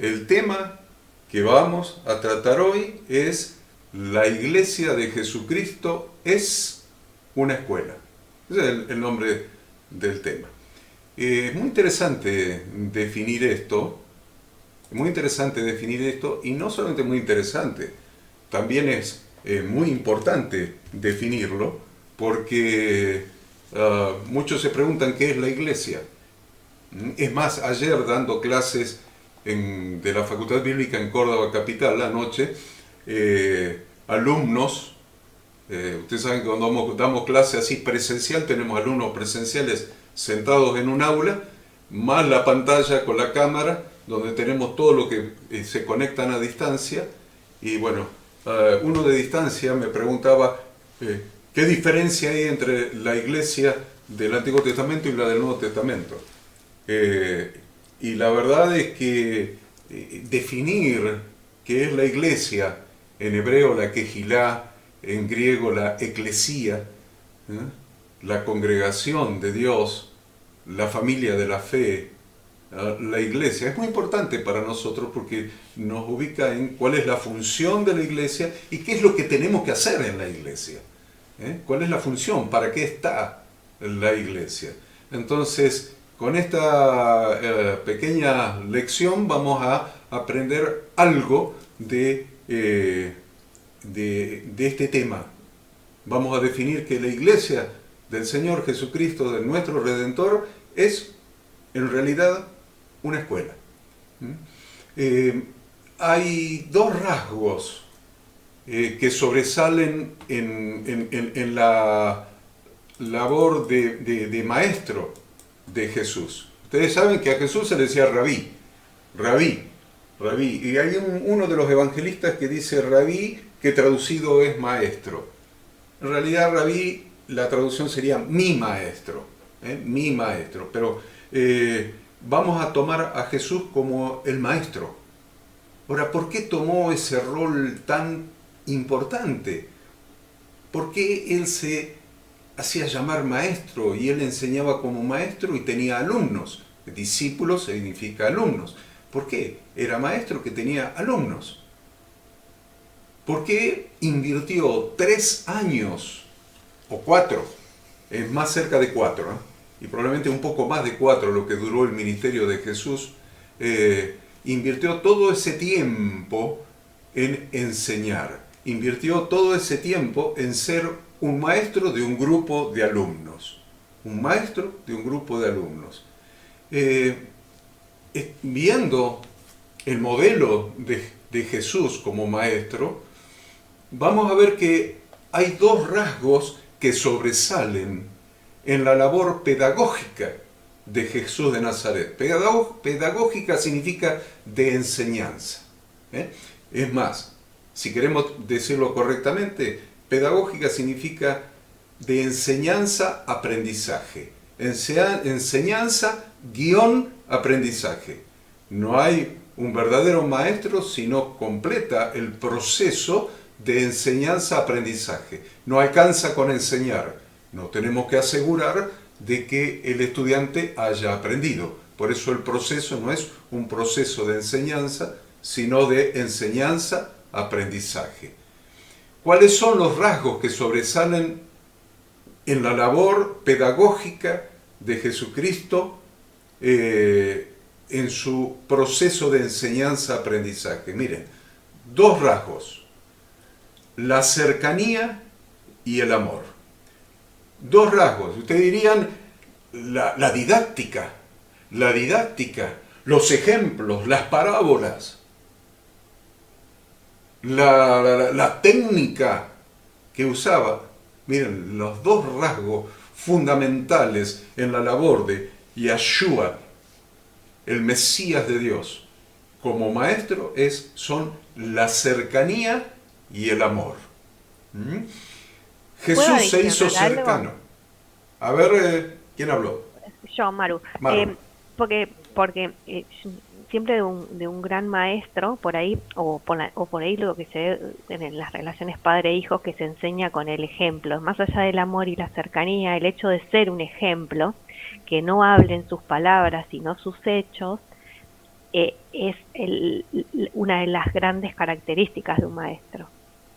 El tema que vamos a tratar hoy es: la Iglesia de Jesucristo es una escuela. Ese es el nombre del tema. Es muy interesante definir esto, y no solamente muy interesante, también es muy importante definirlo, porque muchos se preguntan qué es la Iglesia. Es más, ayer dando clases de la Facultad Bíblica en Córdoba Capital, la noche, alumnos, ustedes saben que cuando damos clase así presencial, tenemos alumnos presenciales sentados en un aula, más la pantalla con la cámara, donde tenemos todo lo que se conectan a distancia. Y bueno, uno de distancia me preguntaba qué diferencia hay entre la iglesia del Antiguo Testamento y la del Nuevo Testamento. Y la verdad es que definir qué es la iglesia, en hebreo la quejilá, en griego la eclesía, la congregación de Dios, la familia de la fe, la iglesia, es muy importante para nosotros porque nos ubica en cuál es la función de la iglesia y qué es lo que tenemos que hacer en la iglesia. ¿Cuál es la función? ¿Para qué está la iglesia? Entonces, con esta pequeña lección vamos a aprender algo de este tema. Vamos a definir que la iglesia del Señor Jesucristo, de nuestro Redentor, es en realidad una escuela. Hay dos rasgos que sobresalen en la labor de maestro de Jesús. Ustedes saben que a Jesús se le decía rabí, rabí, rabí. Y hay uno de los evangelistas que dice rabí, que traducido es maestro. En realidad rabí, la traducción sería mi maestro, mi maestro. Pero vamos a tomar a Jesús como el maestro. Ahora, ¿por qué tomó ese rol tan importante? ¿Por qué él se hacía llamar maestro y él enseñaba como maestro y tenía alumnos? Discípulos significa alumnos. ¿Por qué? Era maestro que tenía alumnos. ¿Por qué invirtió 3 años o 4? Es más cerca de 4, y probablemente un poco más de 4 lo que duró el ministerio de Jesús. Invirtió todo ese tiempo en enseñar. Invirtió todo ese tiempo en ser un maestro de un grupo de alumnos. Un maestro de un grupo de alumnos. Viendo el modelo de Jesús como maestro, vamos a ver que hay dos rasgos que sobresalen en la labor pedagógica de Jesús de Nazaret. Pedagógica significa de enseñanza. Es más, si queremos decirlo correctamente, pedagógica significa de enseñanza-aprendizaje. Enseñanza-aprendizaje. No hay un verdadero maestro si no completa el proceso de enseñanza-aprendizaje. No alcanza con enseñar. Nos tenemos que asegurar de que el estudiante haya aprendido. Por eso el proceso no es un proceso de enseñanza, sino de enseñanza-aprendizaje. ¿Cuáles son los rasgos que sobresalen en la labor pedagógica de Jesucristo en su proceso de enseñanza-aprendizaje? Miren, dos rasgos: la cercanía y el amor. Dos rasgos. Ustedes dirían la didáctica, los ejemplos, las parábolas, la técnica que usaba. Miren, los dos rasgos fundamentales en la labor de Yeshua, el Mesías de Dios, como maestro son la cercanía y el amor. Jesús se hizo cercano. Algo? A ver, ¿quién habló? Yo, Maru. Maru. Porque siempre de un gran maestro, por ahí, o por ahí lo que se ve en las relaciones padre-hijo, que se enseña con el ejemplo. Más allá del amor y la cercanía, el hecho de ser un ejemplo, que no hablen sus palabras, sino sus hechos, es una de las grandes características de un maestro.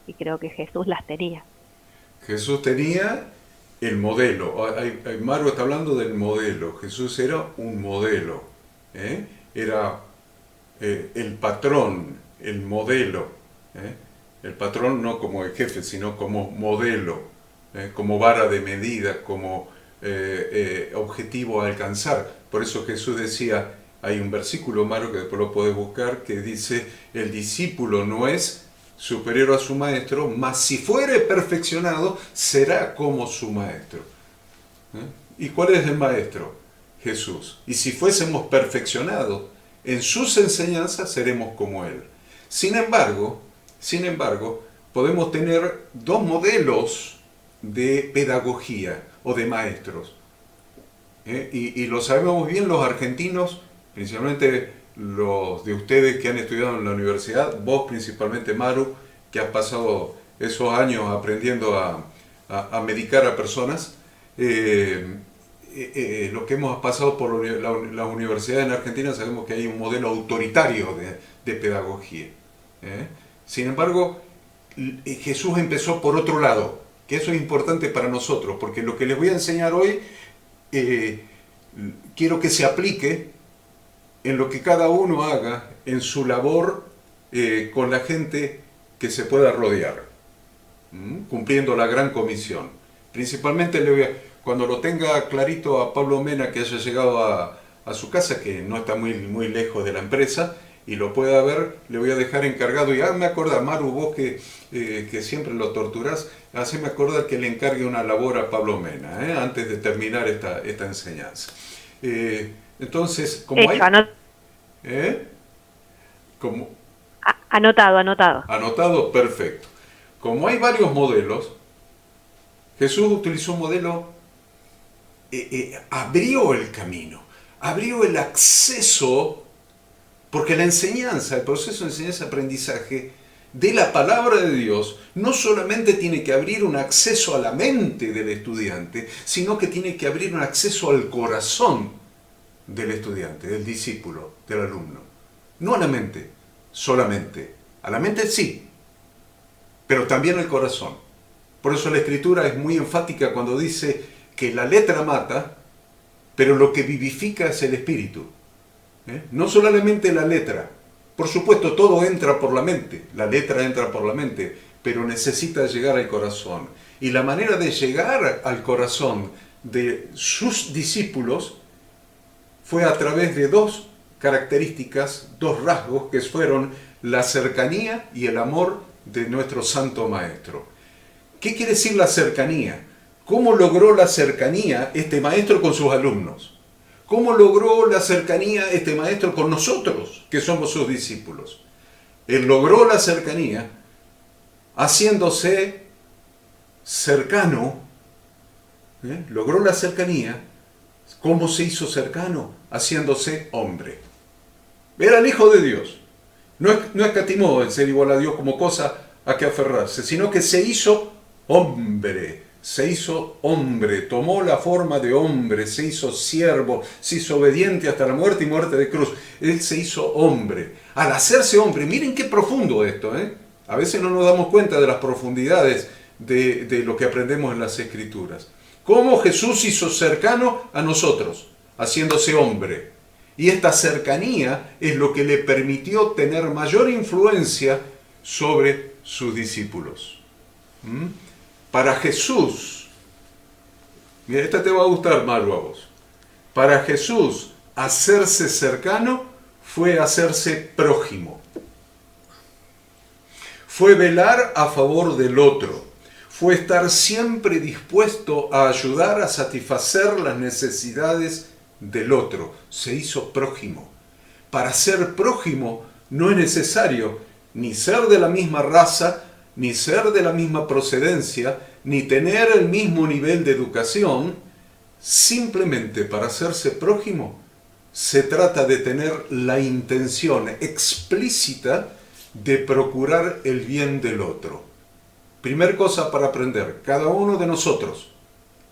Y creo que Jesús las tenía. Jesús tenía el modelo. Maru está hablando del modelo. Jesús era un modelo. Era el patrón, el modelo. El patrón no como el jefe, sino como modelo, como vara de medida, como objetivo a alcanzar. Por eso Jesús decía, hay un versículo, Maru, que después lo podés buscar, que dice, el discípulo no es superior a su maestro, mas si fuere perfeccionado, será como su maestro. ¿Y cuál es el maestro? Jesús. Y si fuésemos perfeccionados en sus enseñanzas, seremos como Él. Sin embargo, podemos tener dos modelos de pedagogía o de maestros. Y lo sabemos bien los argentinos, principalmente los de ustedes que han estudiado en la universidad, vos principalmente, Maru, que has pasado esos años aprendiendo a medicar a personas, los que hemos pasado por las universidades en Argentina sabemos que hay un modelo autoritario de pedagogía. Sin embargo, Jesús empezó por otro lado, que eso es importante para nosotros, porque lo que les voy a enseñar hoy, quiero que se aplique en lo que cada uno haga en su labor con la gente que se pueda rodear, cumpliendo la gran comisión. Principalmente cuando lo tenga clarito a Pablo Mena, que haya llegado a su casa, que no está muy lejos de la empresa, y lo pueda ver, le voy a dejar encargado, y me acordar, Maru, vos que siempre lo torturás, haceme acordar que le encargue una labor a Pablo Mena, antes de terminar esta enseñanza. Entonces, como hay... Anotado. Anotado, perfecto. Como hay varios modelos, Jesús utilizó un modelo, abrió el camino, abrió el acceso, porque la enseñanza, el proceso de enseñanza-aprendizaje de la palabra de Dios no solamente tiene que abrir un acceso a la mente del estudiante, sino que tiene que abrir un acceso al corazón del estudiante, del discípulo, del alumno. No a la mente, solamente. A la mente sí, pero también al corazón. Por eso la Escritura es muy enfática cuando dice que la letra mata, pero lo que vivifica es el espíritu. No solamente la letra. Por supuesto, todo entra por la mente, la letra entra por la mente, pero necesita llegar al corazón. Y la manera de llegar al corazón de sus discípulos fue a través de dos características, dos rasgos que fueron la cercanía y el amor de nuestro Santo Maestro. ¿Qué quiere decir la cercanía? ¿Cómo logró la cercanía este maestro con sus alumnos? ¿Cómo logró la cercanía este maestro con nosotros, que somos sus discípulos? Él logró la cercanía haciéndose cercano. Logró la cercanía. ¿Cómo se hizo cercano? Haciéndose hombre. Era el Hijo de Dios. No escatimó en ser igual a Dios como cosa a que aferrarse, sino que se hizo hombre. Se hizo hombre, tomó la forma de hombre, se hizo siervo, se hizo obediente hasta la muerte y muerte de cruz. Él se hizo hombre. Al hacerse hombre, miren qué profundo esto, A veces no nos damos cuenta de las profundidades de lo que aprendemos en las Escrituras. Cómo Jesús hizo cercano a nosotros, haciéndose hombre. Y esta cercanía es lo que le permitió tener mayor influencia sobre sus discípulos. Para Jesús, mira, esta te va a gustar, Maru, a vos. Para Jesús, hacerse cercano fue hacerse prójimo. Fue velar a favor del otro. Fue estar siempre dispuesto a ayudar a satisfacer las necesidades del otro. Se hizo prójimo. Para ser prójimo no es necesario ni ser de la misma raza, ni ser de la misma procedencia, ni tener el mismo nivel de educación. Simplemente para hacerse prójimo se trata de tener la intención explícita de procurar el bien del otro. Primer cosa para aprender, cada uno de nosotros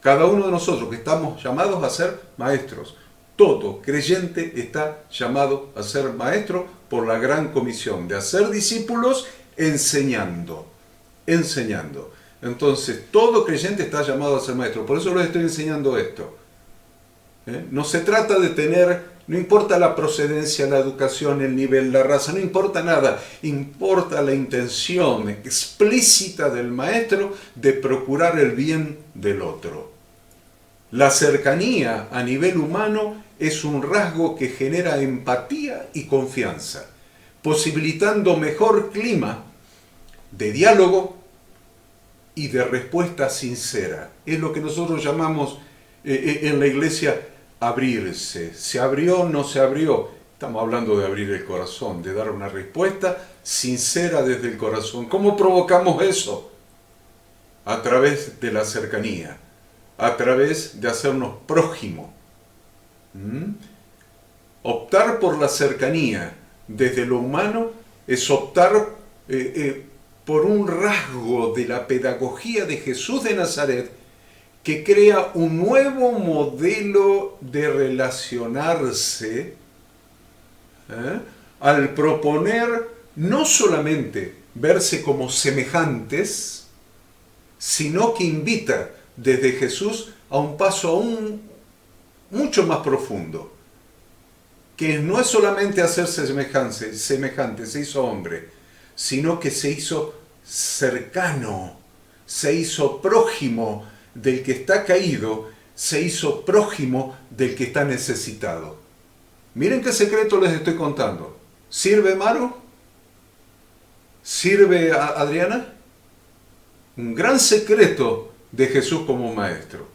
que estamos llamados a ser maestros todo creyente está llamado a ser maestro por la gran comisión de hacer discípulos enseñando. Entonces, todo creyente está llamado a ser maestro. Por eso les estoy enseñando esto. No se trata de tener, no importa la procedencia, la educación, el nivel, la raza, no importa nada. Importa la intención explícita del maestro de procurar el bien del otro. La cercanía a nivel humano es un rasgo que genera empatía y confianza, posibilitando mejor clima de diálogo y de respuesta sincera. Es lo que nosotros llamamos en la iglesia abrirse. ¿Se abrió? ¿No se abrió? Estamos hablando de abrir el corazón, de dar una respuesta sincera desde el corazón. ¿Cómo provocamos eso? A través de la cercanía, a través de hacernos prójimo. Optar por la cercanía desde lo humano es optar por un rasgo de la pedagogía de Jesús de Nazaret que crea un nuevo modelo de relacionarse al proponer no solamente verse como semejantes, sino que invita desde Jesús a un paso aún mucho más profundo, que no es solamente hacerse semejante, se hizo hombre, sino que se hizo cercano, se hizo prójimo del que está caído, se hizo prójimo del que está necesitado. Miren qué secreto les estoy contando. ¿Sirve, Maru? ¿Sirve, Adriana? Un gran secreto de Jesús como maestro.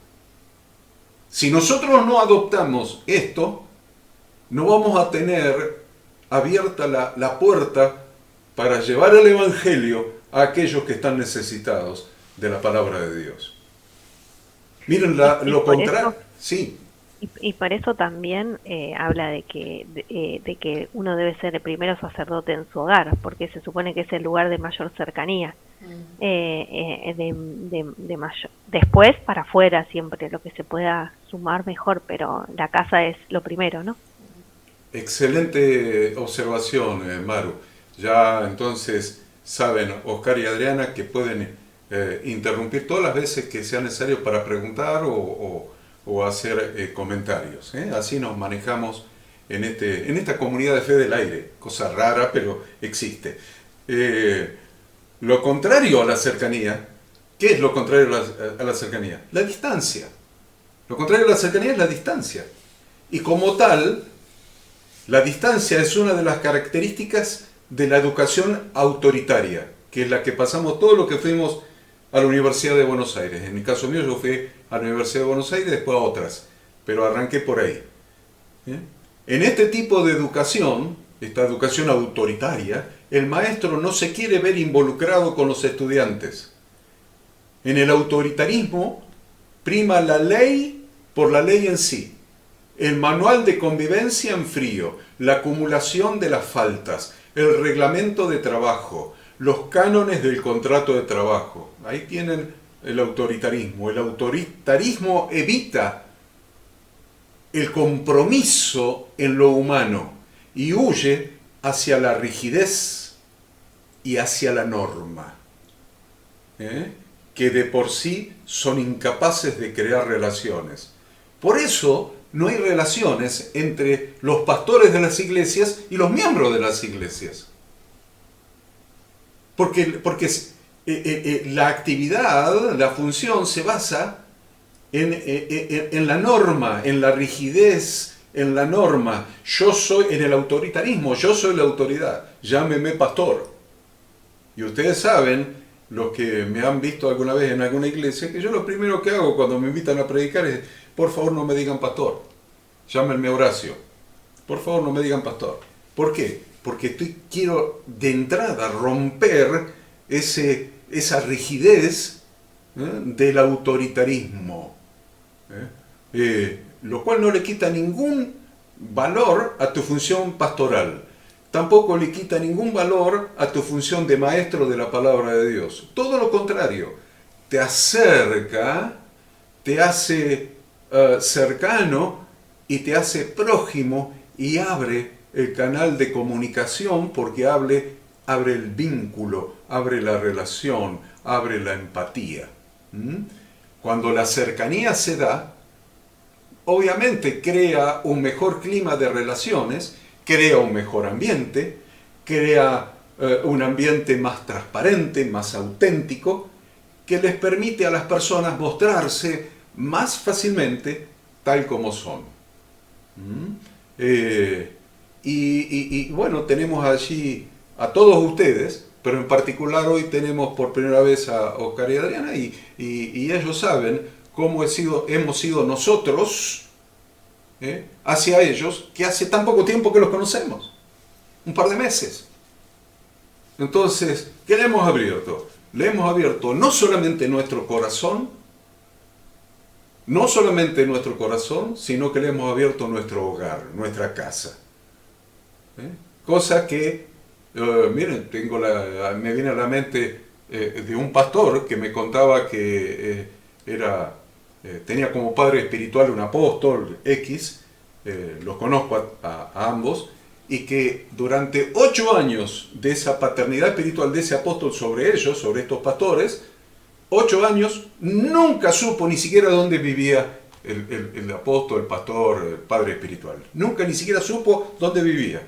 Si nosotros no adoptamos esto, no vamos a tener abierta la puerta para llevar el Evangelio a aquellos que están necesitados de la palabra de Dios. Miren lo contrario. Sí. Y por eso también habla de que uno debe ser el primero sacerdote en su hogar, porque se supone que es el lugar de mayor cercanía. Después para afuera siempre lo que se pueda sumar mejor, pero la casa es lo primero, ¿no? Excelente observación, Maru. Ya entonces saben, Oscar y Adriana, que pueden interrumpir todas las veces que sea necesario para preguntar o hacer comentarios. Así nos manejamos en esta comunidad de fe del aire. Cosa rara, pero existe. Lo contrario a la cercanía, ¿qué es lo contrario a la cercanía? La distancia. Lo contrario a la cercanía es la distancia. Y como tal, la distancia es una de las características de la educación autoritaria, que es la que pasamos todo lo que fuimos a la Universidad de Buenos Aires. En mi caso mío, yo fui a la Universidad de Buenos Aires y después a otras, pero arranqué por ahí. En este tipo de educación, esta educación autoritaria, el maestro no se quiere ver involucrado con los estudiantes. En el autoritarismo prima la ley por la ley en sí, el manual de convivencia en frío, la acumulación de las faltas, el reglamento de trabajo, los cánones del contrato de trabajo. Ahí tienen el autoritarismo. El autoritarismo evita el compromiso en lo humano y huye hacia la rigidez y hacia la norma, que de por sí son incapaces de crear relaciones. Por eso no hay relaciones entre los pastores de las iglesias y los miembros de las iglesias. Porque la actividad, la función se basa en la norma, en la rigidez, en la norma. Yo soy, en el autoritarismo, yo soy la autoridad, llámeme pastor. Y ustedes saben, los que me han visto alguna vez en alguna iglesia, que yo lo primero que hago cuando me invitan a predicar es, por favor no me digan pastor, llámenme Horacio, por favor no me digan pastor. ¿Por qué? Porque quiero de entrada romper esa rigidez del autoritarismo, lo cual no le quita ningún valor a tu función pastoral, tampoco le quita ningún valor a tu función de maestro de la palabra de Dios. Todo lo contrario, te acerca, te hace cercano y te hace prójimo y abre el canal de comunicación porque abre el vínculo, abre la relación, abre la empatía. Cuando la cercanía se da, obviamente crea un mejor clima de relaciones, crea un mejor ambiente, crea un ambiente más transparente, más auténtico, que les permite a las personas mostrarse más fácilmente tal como son. Y bueno, tenemos allí a todos ustedes, pero en particular hoy tenemos por primera vez a Oscar y Adriana, y ellos saben cómo hemos sido nosotros hacia ellos, que hace tan poco tiempo que los conocemos, un par de meses. Entonces, ¿qué le hemos abierto? Le hemos abierto no solamente nuestro corazón, sino que le hemos abierto nuestro hogar, nuestra casa. Cosa que, miren, me viene a la mente de un pastor que me contaba que tenía como padre espiritual un apóstol X, los conozco a ambos, y que durante 8 años de esa paternidad espiritual de ese apóstol sobre ellos, sobre estos pastores, 8 años, nunca supo ni siquiera dónde vivía el apóstol, el pastor, el padre espiritual. Nunca ni siquiera supo dónde vivía.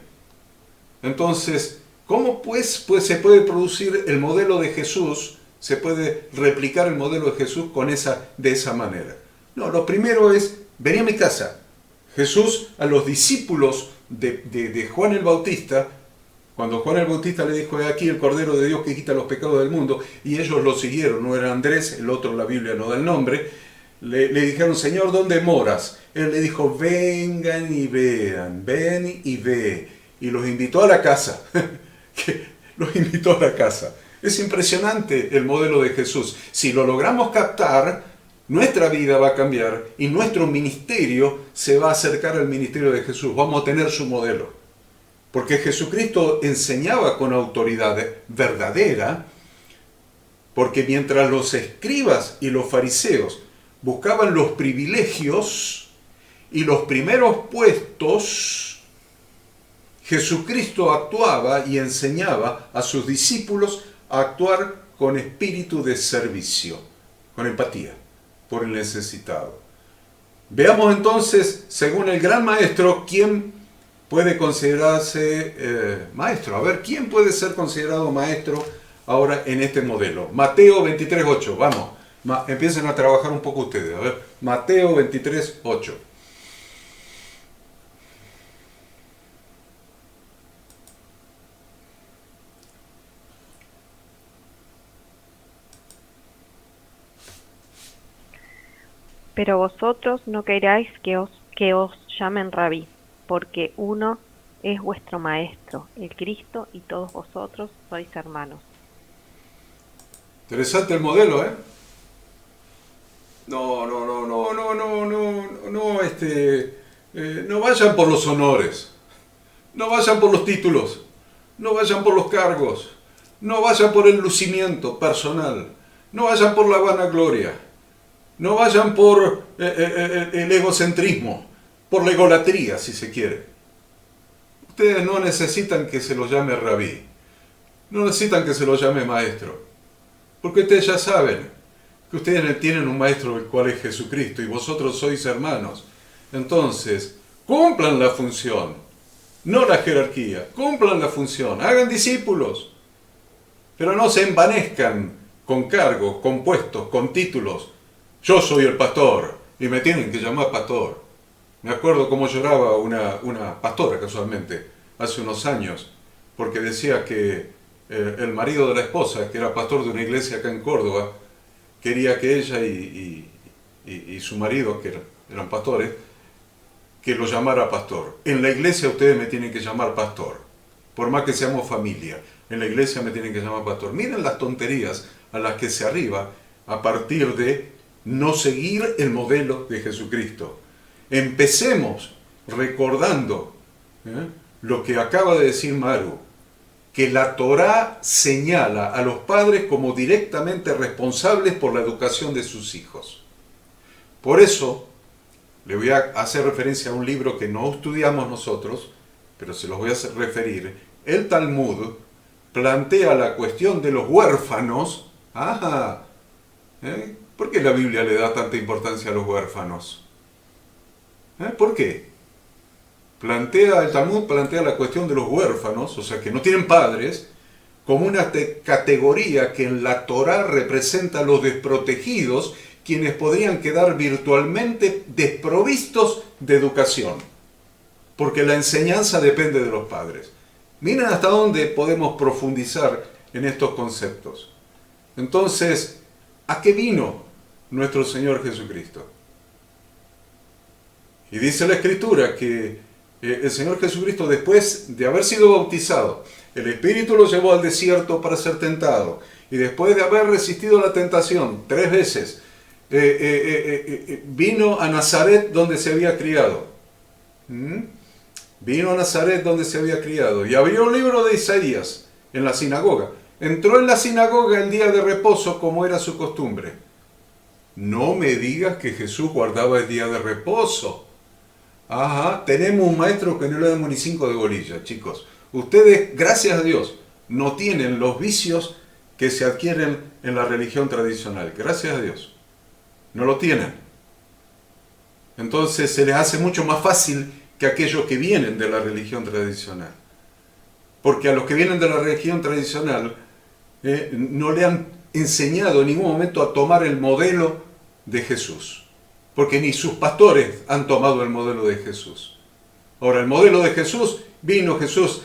Entonces, ¿cómo pues se puede producir el modelo de Jesús? Se puede replicar el modelo de Jesús de esa manera. No, lo primero es, vení a mi casa. Jesús a los discípulos de Juan el Bautista, cuando Juan el Bautista le dijo, he aquí el Cordero de Dios que quita los pecados del mundo, y ellos lo siguieron, no era Andrés, el otro la Biblia no da el nombre, le dijeron, Señor, ¿dónde moras? Él le dijo, vengan y vean, ven y ve, y los invitó a la casa, los invitó a la casa. Es impresionante el modelo de Jesús. Si lo logramos captar, nuestra vida va a cambiar y nuestro ministerio se va a acercar al ministerio de Jesús. Vamos a tener su modelo. Porque Jesucristo enseñaba con autoridad verdadera, porque mientras los escribas y los fariseos buscaban los privilegios y los primeros puestos, Jesucristo actuaba y enseñaba a sus discípulos a actuar con espíritu de servicio, con empatía por el necesitado. Veamos entonces, según el gran maestro, quién puede considerarse maestro. A ver, ¿quién puede ser considerado maestro ahora en este modelo? Mateo 23:8, vamos, empiecen a trabajar un poco ustedes. A ver, Mateo 23:8. Pero vosotros no queráis que os llamen rabí, porque uno es vuestro maestro, el Cristo, y todos vosotros sois hermanos. Interesante el modelo, ¿eh? No, no vayan por los honores, no vayan por los títulos, no vayan por los cargos, no vayan por el lucimiento personal, no vayan por la vanagloria, no vayan por el egocentrismo, por la egolatría, si se quiere. Ustedes no necesitan que se los llame rabí, no necesitan que se los llame maestro, porque ustedes ya saben que ustedes tienen un maestro el cual es Jesucristo y vosotros sois hermanos. Entonces, cumplan la función, no la jerarquía, cumplan la función, hagan discípulos, pero no se envanezcan con cargos, con puestos, con títulos. Yo soy el pastor y me tienen que llamar pastor. Me acuerdo cómo lloraba una pastora casualmente hace unos años, porque decía que el marido de la esposa, que era pastor de una iglesia acá en Córdoba, quería que ella y su marido, que eran pastores, que lo llamara pastor. En la iglesia ustedes me tienen que llamar pastor, por más que seamos familia. En la iglesia me tienen que llamar pastor. Miren las tonterías a las que se arriba a partir de no seguir el modelo de Jesucristo. Empecemos recordando lo que acaba de decir Maru, que la Torá señala a los padres como directamente responsables por la educación de sus hijos. Por eso, Le voy a hacer referencia a un libro que no estudiamos nosotros, pero se los voy a referir. El Talmud plantea la cuestión de los huérfanos. Ajá. ¿Por qué la Biblia le da tanta importancia a los huérfanos? ¿Por qué? El Talmud plantea la cuestión de los huérfanos, o sea, que no tienen padres, como una categoría que en la Torá representa a los desprotegidos, quienes podrían quedar virtualmente desprovistos de educación, porque la enseñanza depende de los padres. Miren hasta dónde podemos profundizar en estos conceptos. Entonces, ¿a qué vino nuestro Señor Jesucristo? Y dice la Escritura que el Señor Jesucristo, después de haber sido bautizado, el Espíritu lo llevó al desierto para ser tentado, y después de haber resistido la tentación 3 veces, vino a Nazaret donde se había criado. Vino a Nazaret donde se había criado y abrió el libro de Isaías en la sinagoga. Entró en la sinagoga el día de reposo como era su costumbre. No me digas que Jesús guardaba el día de reposo. Ajá, tenemos un maestro que no le damos ni 5 de bolilla, chicos. Ustedes, gracias a Dios, no tienen los vicios que se adquieren en la religión tradicional. Gracias a Dios. No lo tienen. Entonces se les hace mucho más fácil que aquellos que vienen de la religión tradicional. Porque a los que vienen de la religión tradicional no le han enseñado en ningún momento a tomar el modelo de Jesús. Porque ni sus pastores han tomado el modelo de Jesús. Ahora, el modelo de Jesús, vino Jesús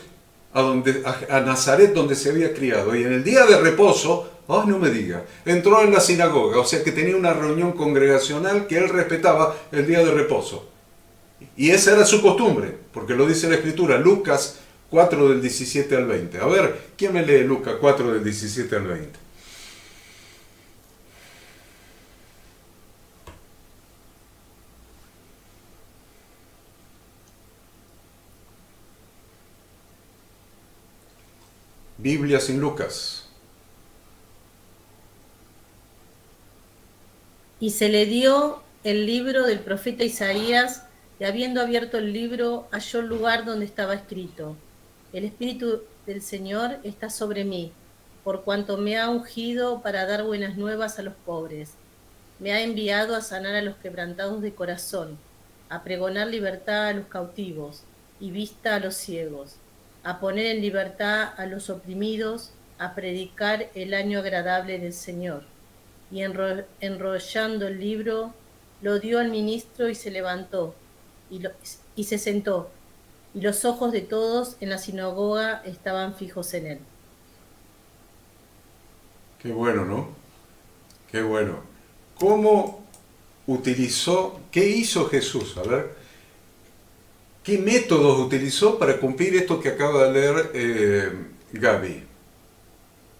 a Nazaret donde se había criado, y en el día de reposo, no me diga, entró en la sinagoga, o sea que tenía una reunión congregacional que él respetaba el día de reposo. Y esa era su costumbre, porque lo dice la Escritura, Lucas 4 del 17 al 20. A ver, ¿quién me lee Lucas 4 del 17 al 20? Biblia sin Lucas. Y se le dio el libro del profeta Isaías, y habiendo abierto el libro, halló el lugar donde estaba escrito: El Espíritu del Señor está sobre mí, por cuanto me ha ungido para dar buenas nuevas a los pobres. Me ha enviado a sanar a los quebrantados de corazón, a pregonar libertad a los cautivos y vista a los ciegos, a poner en libertad a los oprimidos, a predicar el año agradable del Señor. Y enrollando el libro, lo dio al ministro y se levantó, y se sentó, y los ojos de todos en la sinagoga estaban fijos en él. Qué bueno, ¿no? Qué bueno. ¿Cómo utilizó, qué hizo Jesús? A ver, ¿qué métodos utilizó para cumplir esto que acaba de leer Gaby?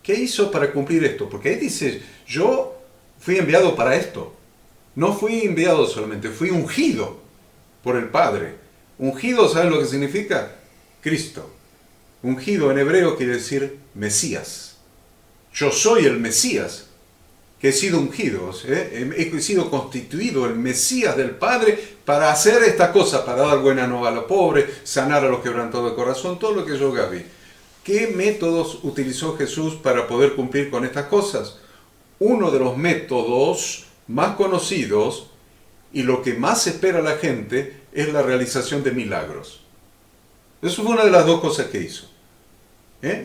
¿Qué hizo para cumplir esto? Porque ahí dice, yo fui enviado para esto. No fui enviado solamente, fui ungido por el Padre. Ungido, ¿saben lo que significa? Cristo. Ungido en hebreo quiere decir Mesías. Yo soy el Mesías, que he sido ungido, he sido constituido el Mesías del Padre para hacer esta cosa, para dar buena nueva a los pobres, sanar a los quebrantados de corazón, todo lo que yo, Gaby. ¿Qué métodos utilizó Jesús para poder cumplir con estas cosas? Uno de los métodos más conocidos y lo que más espera la gente es la realización de milagros. Eso fue una de las dos cosas que hizo.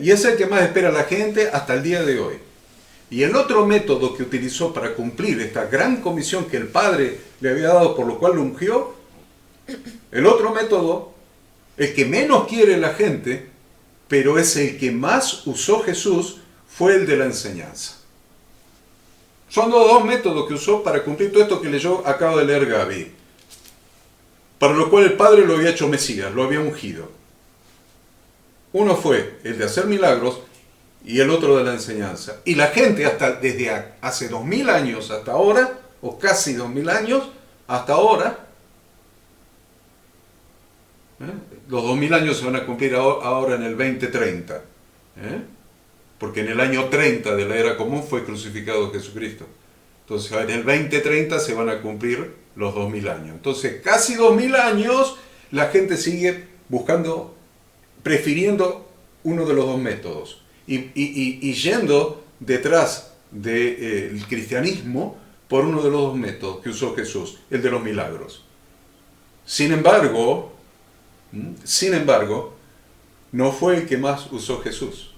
Y es el que más espera la gente hasta el día de hoy. Y el otro método que utilizó para cumplir esta gran comisión que el Padre le había dado, por lo cual lo ungió, el otro método, el que menos quiere la gente, pero es el que más usó Jesús, fue el de la enseñanza. Son los dos métodos que usó para cumplir todo esto que leyó, acabo de leer Gaby. Para lo cual el Padre lo había hecho Mesías, lo había ungido. Uno fue el de hacer milagros y el otro de la enseñanza. Y la gente desde hace 2000 años hasta ahora, o casi 2000 años hasta ahora, los 2000 años se van a cumplir ahora en el 2030. Porque en el año 30 de la era común fue crucificado Jesucristo. Entonces en el 2030 se van a cumplir los 2000 años. Entonces, casi 2000 años, la gente sigue buscando, prefiriendo uno de los dos métodos y yendo detrás del cristianismo por uno de los dos métodos que usó Jesús, el de los milagros. Sin embargo, no fue el que más usó Jesús.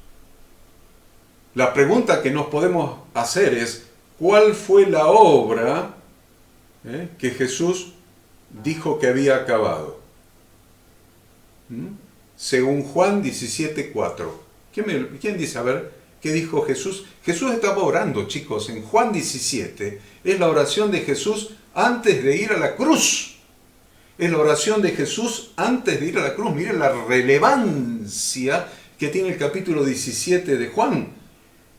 La pregunta que nos podemos hacer es, ¿cuál fue la obra que Jesús dijo que había acabado? Según Juan 17:4. ¿Quién dice? A ver, ¿qué dijo Jesús? Jesús estaba orando, chicos, en Juan 17. Es la oración de Jesús antes de ir a la cruz. Es la oración de Jesús antes de ir a la cruz. Miren la relevancia que tiene el capítulo 17 de Juan.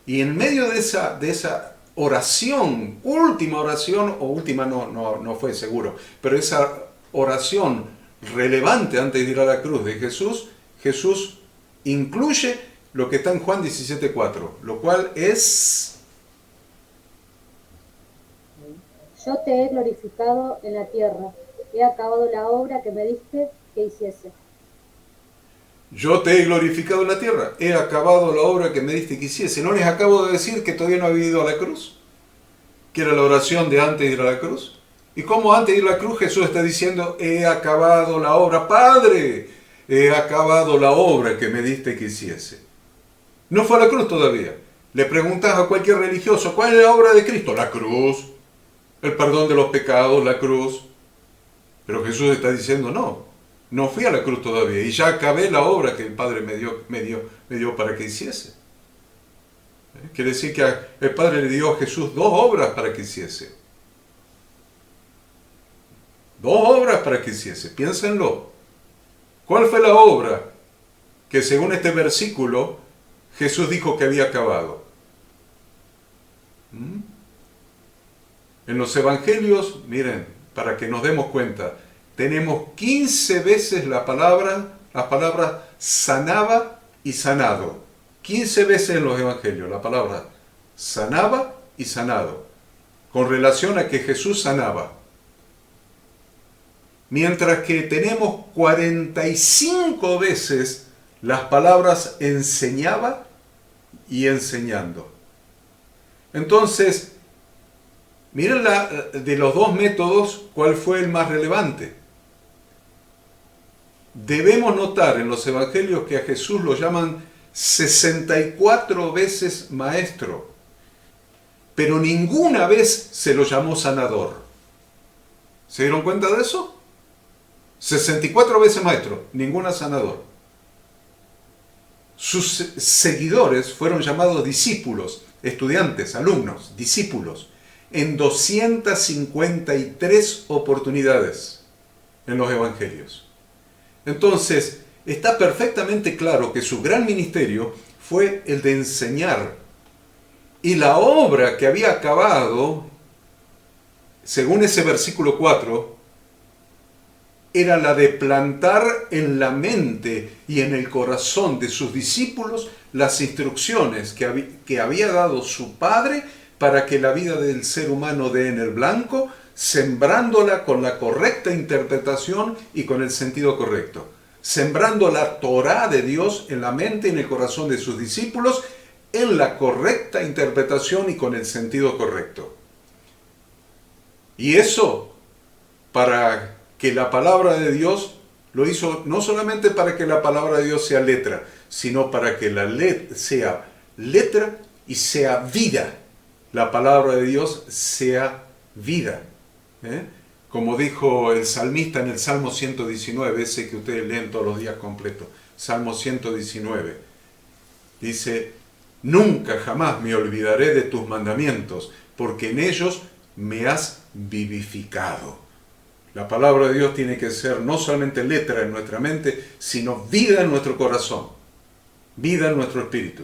Y en medio de esa oración, última oración, o última no fue seguro, pero esa oración relevante antes de ir a la cruz de Jesús, Jesús incluye lo que está en Juan 17:4, lo cual es: yo te he glorificado en la tierra, he acabado la obra que me diste que hiciese. Yo te he glorificado en la tierra, he acabado la obra que me diste que hiciese. ¿No les acabo de decir que todavía no había ido a la cruz? Que era la oración de antes de ir a la cruz. ¿Y cómo antes de ir a la cruz Jesús está diciendo, he acabado la obra? Padre, he acabado la obra que me diste que hiciese. No fue a la cruz todavía. Le preguntas a cualquier religioso, ¿cuál es la obra de Cristo? La cruz, el perdón de los pecados, la cruz. Pero Jesús está diciendo, no fui a la cruz todavía y ya acabé la obra que el Padre me dio para que hiciese. Quiere decir que el Padre le dio a Jesús 2 obras para que hiciese. 2 obras para que hiciese, piénsenlo. ¿Cuál fue la obra que según este versículo Jesús dijo que había acabado? En los evangelios, miren, para que nos demos cuenta, tenemos 15 veces las palabras sanaba y sanado. 15 veces en los evangelios la palabra sanaba y sanado, con relación a que Jesús sanaba. Mientras que tenemos 45 veces las palabras enseñaba y enseñando. Entonces, miren de los dos métodos, ¿cuál fue el más relevante? Debemos notar en los evangelios que a Jesús lo llaman 64 veces maestro, pero ninguna vez se lo llamó sanador. ¿Se dieron cuenta de eso? 64 veces maestro, ninguna sanador. Sus seguidores fueron llamados discípulos, estudiantes, alumnos, discípulos, en 253 oportunidades en los evangelios. Entonces, está perfectamente claro que su gran ministerio fue el de enseñar. Y la obra que había acabado, según ese versículo 4, era la de plantar en la mente y en el corazón de sus discípulos las instrucciones que había dado su Padre para que la vida del ser humano dé en el blanco, sembrándola con la correcta interpretación y con el sentido correcto. Sembrando la Torá de Dios en la mente y en el corazón de sus discípulos, en la correcta interpretación y con el sentido correcto. Y eso, para que la palabra de Dios, lo hizo no solamente para que la palabra de Dios sea letra, sino para que la sea letra y sea vida. La palabra de Dios sea vida. Como dijo el salmista en el Salmo 119, ese que ustedes leen todos los días completo, Salmo 119, dice, nunca jamás me olvidaré de tus mandamientos, porque en ellos me has vivificado. La palabra de Dios tiene que ser no solamente letra en nuestra mente, sino vida en nuestro corazón, vida en nuestro espíritu.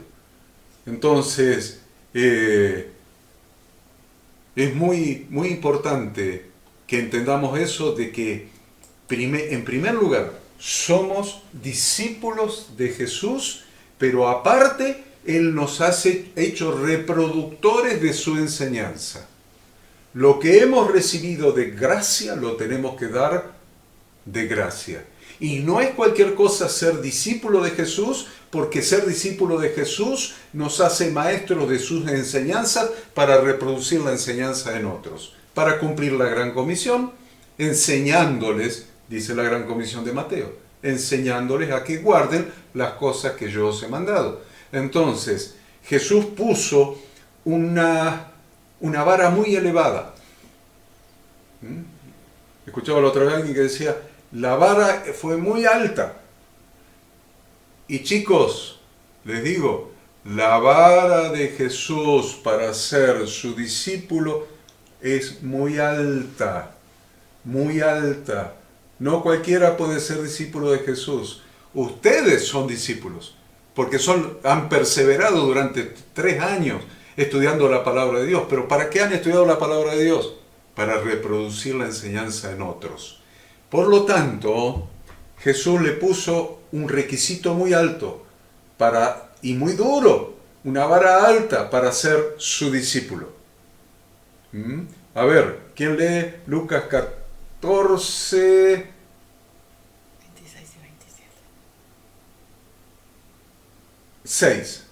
Entonces, es muy importante que entendamos eso de que, en primer lugar, somos discípulos de Jesús, pero aparte, Él nos ha hecho reproductores de su enseñanza. Lo que hemos recibido de gracia lo tenemos que dar de gracia. Y no es cualquier cosa ser discípulo de Jesús, porque ser discípulo de Jesús nos hace maestros de sus enseñanzas para reproducir la enseñanza en otros, para cumplir la gran comisión, enseñándoles, dice la gran comisión de Mateo, enseñándoles a que guarden las cosas que yo os he mandado. Entonces, Jesús puso una vara muy elevada. Escuchaba la otra vez a alguien que decía, la vara fue muy alta. Y chicos, les digo, la vara de Jesús para ser su discípulo es muy alta, muy alta. No cualquiera puede ser discípulo de Jesús. Ustedes son discípulos, porque han perseverado durante 3 años estudiando la palabra de Dios. ¿Pero para qué han estudiado la palabra de Dios? Para reproducir la enseñanza en otros. Por lo tanto, Jesús le puso un requisito muy alto y muy duro, una vara alta para ser su discípulo. A ver, ¿quién lee Lucas 14? 26 y 27. 6.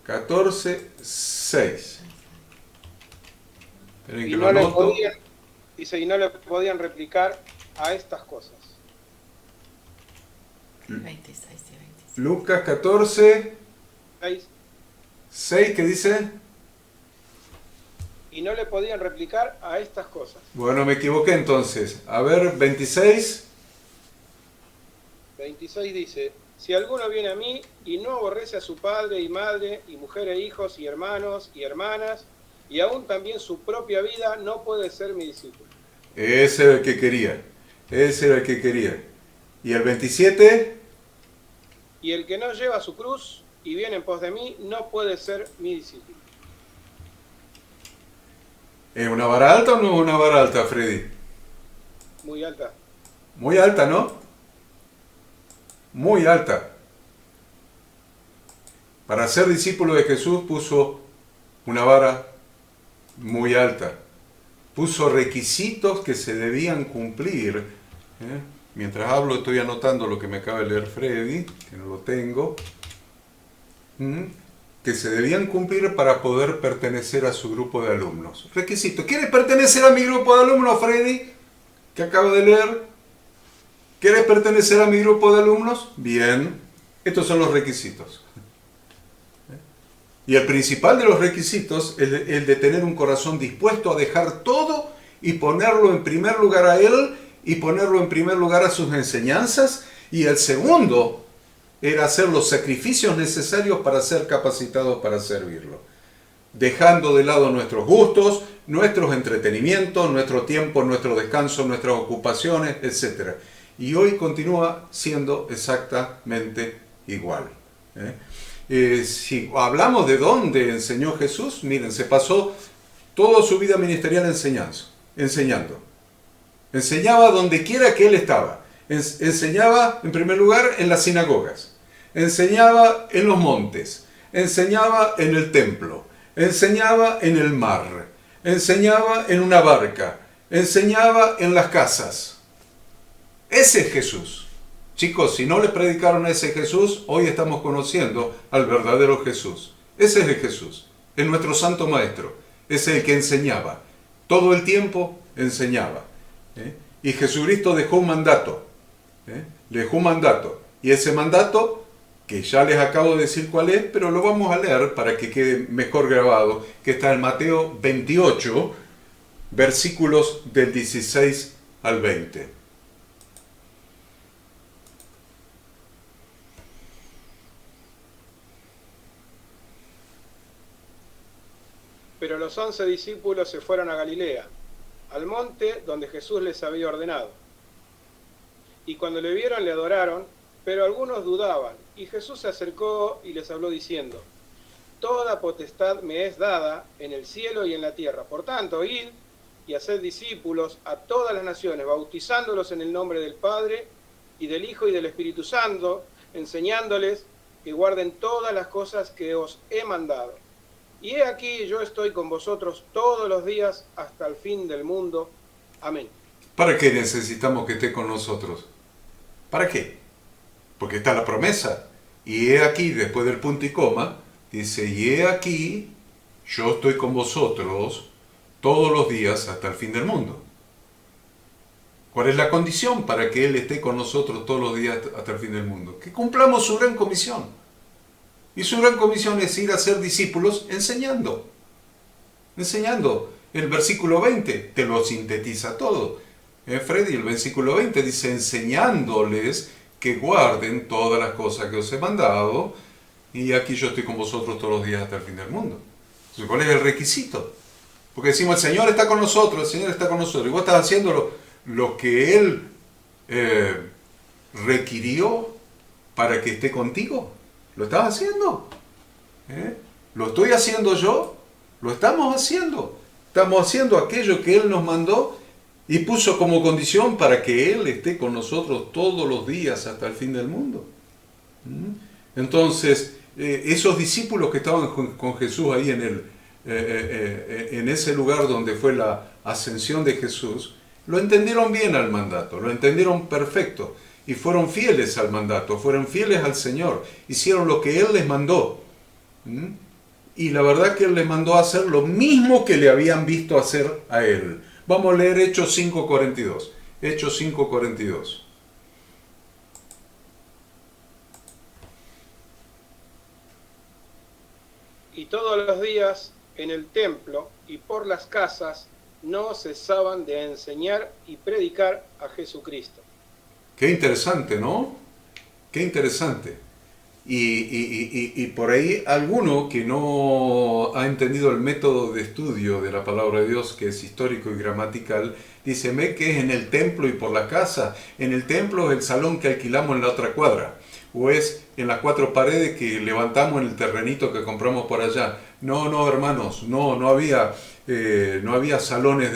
14, 6. Y no le podían, dice, y no le podían replicar a estas cosas. 26 y 27. Lucas 14, 6. 6, ¿qué dice? Y no le podían replicar a estas cosas. Bueno, me equivoqué entonces. A ver, 26. 26 dice, si alguno viene a mí y no aborrece a su padre y madre y mujer e hijos y hermanos y hermanas y aún también su propia vida, no puede ser mi discípulo. Ese era el que quería. Ese era el que quería. ¿Y el 27? Y el que no lleva su cruz y viene en pos de mí, no puede ser mi discípulo. ¿Es una vara alta o no es una vara alta, Freddy? Muy alta. Muy alta, ¿no? Muy alta. Para ser discípulo de Jesús puso una vara muy alta. Puso requisitos que se debían cumplir. Mientras hablo estoy anotando lo que me acaba de leer Freddy, que no lo tengo. Que se debían cumplir para poder pertenecer a su grupo de alumnos. Requisito. ¿Quieres pertenecer a mi grupo de alumnos, Freddy? Que acabo de leer. ¿Quieres pertenecer a mi grupo de alumnos? Bien. Estos son los requisitos. Y el principal de los requisitos es el de tener un corazón dispuesto a dejar todo y ponerlo en primer lugar a Él y ponerlo en primer lugar a sus enseñanzas. Y el segundo era hacer los sacrificios necesarios para ser capacitados para servirlo. Dejando de lado nuestros gustos, nuestros entretenimientos, nuestro tiempo, nuestro descanso, nuestras ocupaciones, etc. Y hoy continúa siendo exactamente igual. Si hablamos de dónde enseñó Jesús, miren, se pasó toda su vida ministerial enseñando. Enseñaba donde quiera que Él estaba. Enseñaba, en primer lugar, en las sinagogas. Enseñaba en los montes. Enseñaba en el templo. Enseñaba en el mar. Enseñaba en una barca. Enseñaba en las casas. Ese es Jesús. Chicos, si no les predicaron a ese Jesús, hoy estamos conociendo al verdadero Jesús. Ese es el Jesús. Es nuestro santo maestro. Es el que enseñaba. Todo el tiempo enseñaba. Y Jesucristo dejó un mandato. Dejó un mandato. Y ese mandato, que ya les acabo de decir cuál es, pero lo vamos a leer para que quede mejor grabado, que está en Mateo 28, versículos del 16 al 20. Pero los 11 discípulos se fueron a Galilea, al monte donde Jesús les había ordenado. Y cuando le vieron le adoraron, pero algunos dudaban. Y Jesús se acercó y les habló diciendo, toda potestad me es dada en el cielo y en la tierra. Por tanto, id y haced discípulos a todas las naciones, bautizándolos en el nombre del Padre y del Hijo y del Espíritu Santo, enseñándoles que guarden todas las cosas que os he mandado. Y he aquí, yo estoy con vosotros todos los días hasta el fin del mundo. Amén. ¿Para qué necesitamos que esté con nosotros? ¿Para qué? Porque está la promesa. Y he aquí, después del punto y coma, dice, y he aquí, yo estoy con vosotros todos los días hasta el fin del mundo. ¿Cuál es la condición para que Él esté con nosotros todos los días hasta el fin del mundo? Que cumplamos su gran comisión. Y su gran comisión es ir a ser discípulos enseñando. Enseñando. El versículo 20 te lo sintetiza todo. Freddy, el versículo 20 dice, enseñándoles que guarden todas las cosas que os he mandado, y aquí yo estoy con vosotros todos los días hasta el fin del mundo. Entonces, ¿cuál es el requisito? Porque decimos, el Señor está con nosotros, el Señor está con nosotros, y vos estás haciendo lo que Él requirió para que esté contigo. ¿Lo estás haciendo? ¿Lo estoy haciendo yo? ¿Lo estamos haciendo? Estamos haciendo aquello que Él nos mandó y puso como condición para que Él esté con nosotros todos los días hasta el fin del mundo. Entonces, esos discípulos que estaban con Jesús ahí en ese lugar donde fue la ascensión de Jesús, lo entendieron bien al mandato, lo entendieron perfecto y fueron fieles al mandato, fueron fieles al Señor, hicieron lo que Él les mandó. Y la verdad que Él les mandó a hacer lo mismo que le habían visto hacer a Él. Vamos a leer Hechos 5:42. Hechos 5:42. Y todos los días en el templo y por las casas no cesaban de enseñar y predicar a Jesucristo. Qué interesante, ¿no? Qué interesante. Y por ahí alguno que no ha entendido el método de estudio de la palabra de Dios, que es histórico y gramatical, dice, ve que es en el templo y por la casa. En el templo es el salón que alquilamos en la otra cuadra, o es en las 4 paredes que levantamos en el terrenito que compramos por allá. No, hermanos, no había salones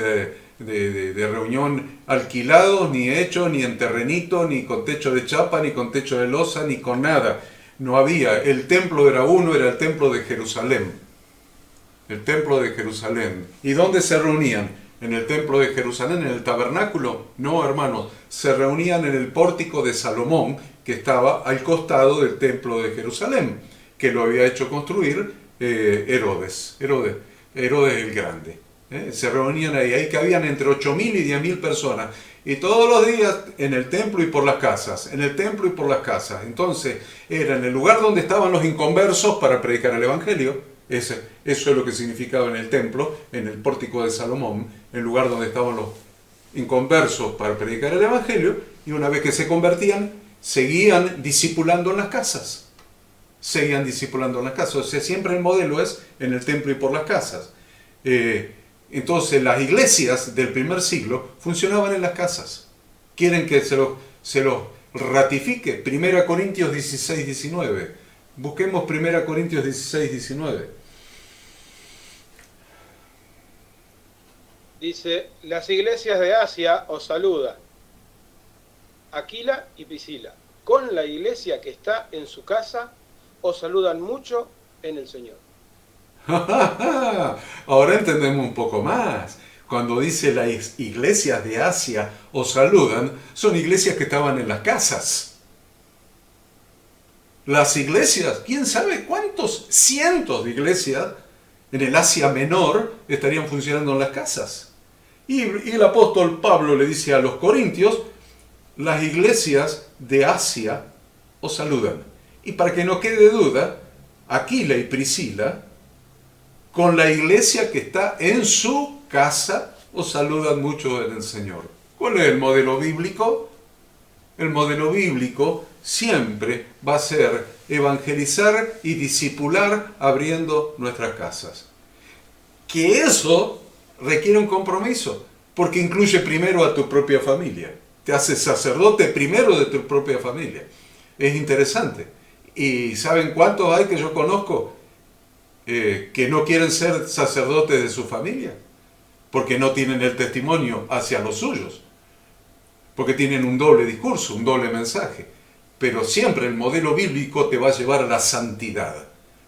de reunión alquilados, ni hechos, ni en terrenito, ni con techo de chapa, ni con techo de losa, ni con nada. No había. El templo era uno, era el templo de Jerusalén. El templo de Jerusalén. ¿Y dónde se reunían? ¿En el templo de Jerusalén, en el tabernáculo? No, hermanos, se reunían en el pórtico de Salomón, que estaba al costado del templo de Jerusalén, que lo había hecho construir Herodes el Grande. Se reunían ahí cabían entre 8.000 y 10.000 personas, y todos los días en el templo y por las casas, en el templo y por las casas. Entonces era en el lugar donde estaban los inconversos para predicar el Evangelio. Eso es lo que significaba en el templo, en el pórtico de Salomón, el lugar donde estaban los inconversos para predicar el Evangelio, y una vez que se convertían, seguían discipulando en las casas. Seguían discipulando en las casas. O sea, siempre el modelo es en el templo y por las casas. Entonces las iglesias del primer siglo funcionaban en las casas. ¿Quieren que se lo ratifique? 1 Corintios 16, 19. Busquemos 1 Corintios 16, 19. Dice, las iglesias de Asia os saludan, Aquila y Priscila. Con la iglesia que está en su casa os saludan mucho en el Señor. Ahora entendemos un poco más. Cuando dice las iglesias de Asia os saludan, son iglesias que estaban en las casas. Las iglesias, quién sabe cuántos cientos de iglesias en el Asia Menor estarían funcionando en las casas. Y el apóstol Pablo le dice a los corintios, las iglesias de Asia os saludan. Y para que no quede duda, Aquila y Priscila, con la iglesia que está en su casa, os saludan mucho en el Señor. ¿Cuál es el modelo bíblico? El modelo bíblico siempre va a ser evangelizar y discipular abriendo nuestras casas. Que eso requiere un compromiso, porque incluye primero a tu propia familia. Te haces sacerdote primero de tu propia familia. Es interesante. ¿Y saben cuántos hay que yo conozco que no quieren ser sacerdotes de su familia? Porque no tienen el testimonio hacia los suyos. Porque tienen un doble discurso, un doble mensaje. Pero siempre el modelo bíblico te va a llevar a la santidad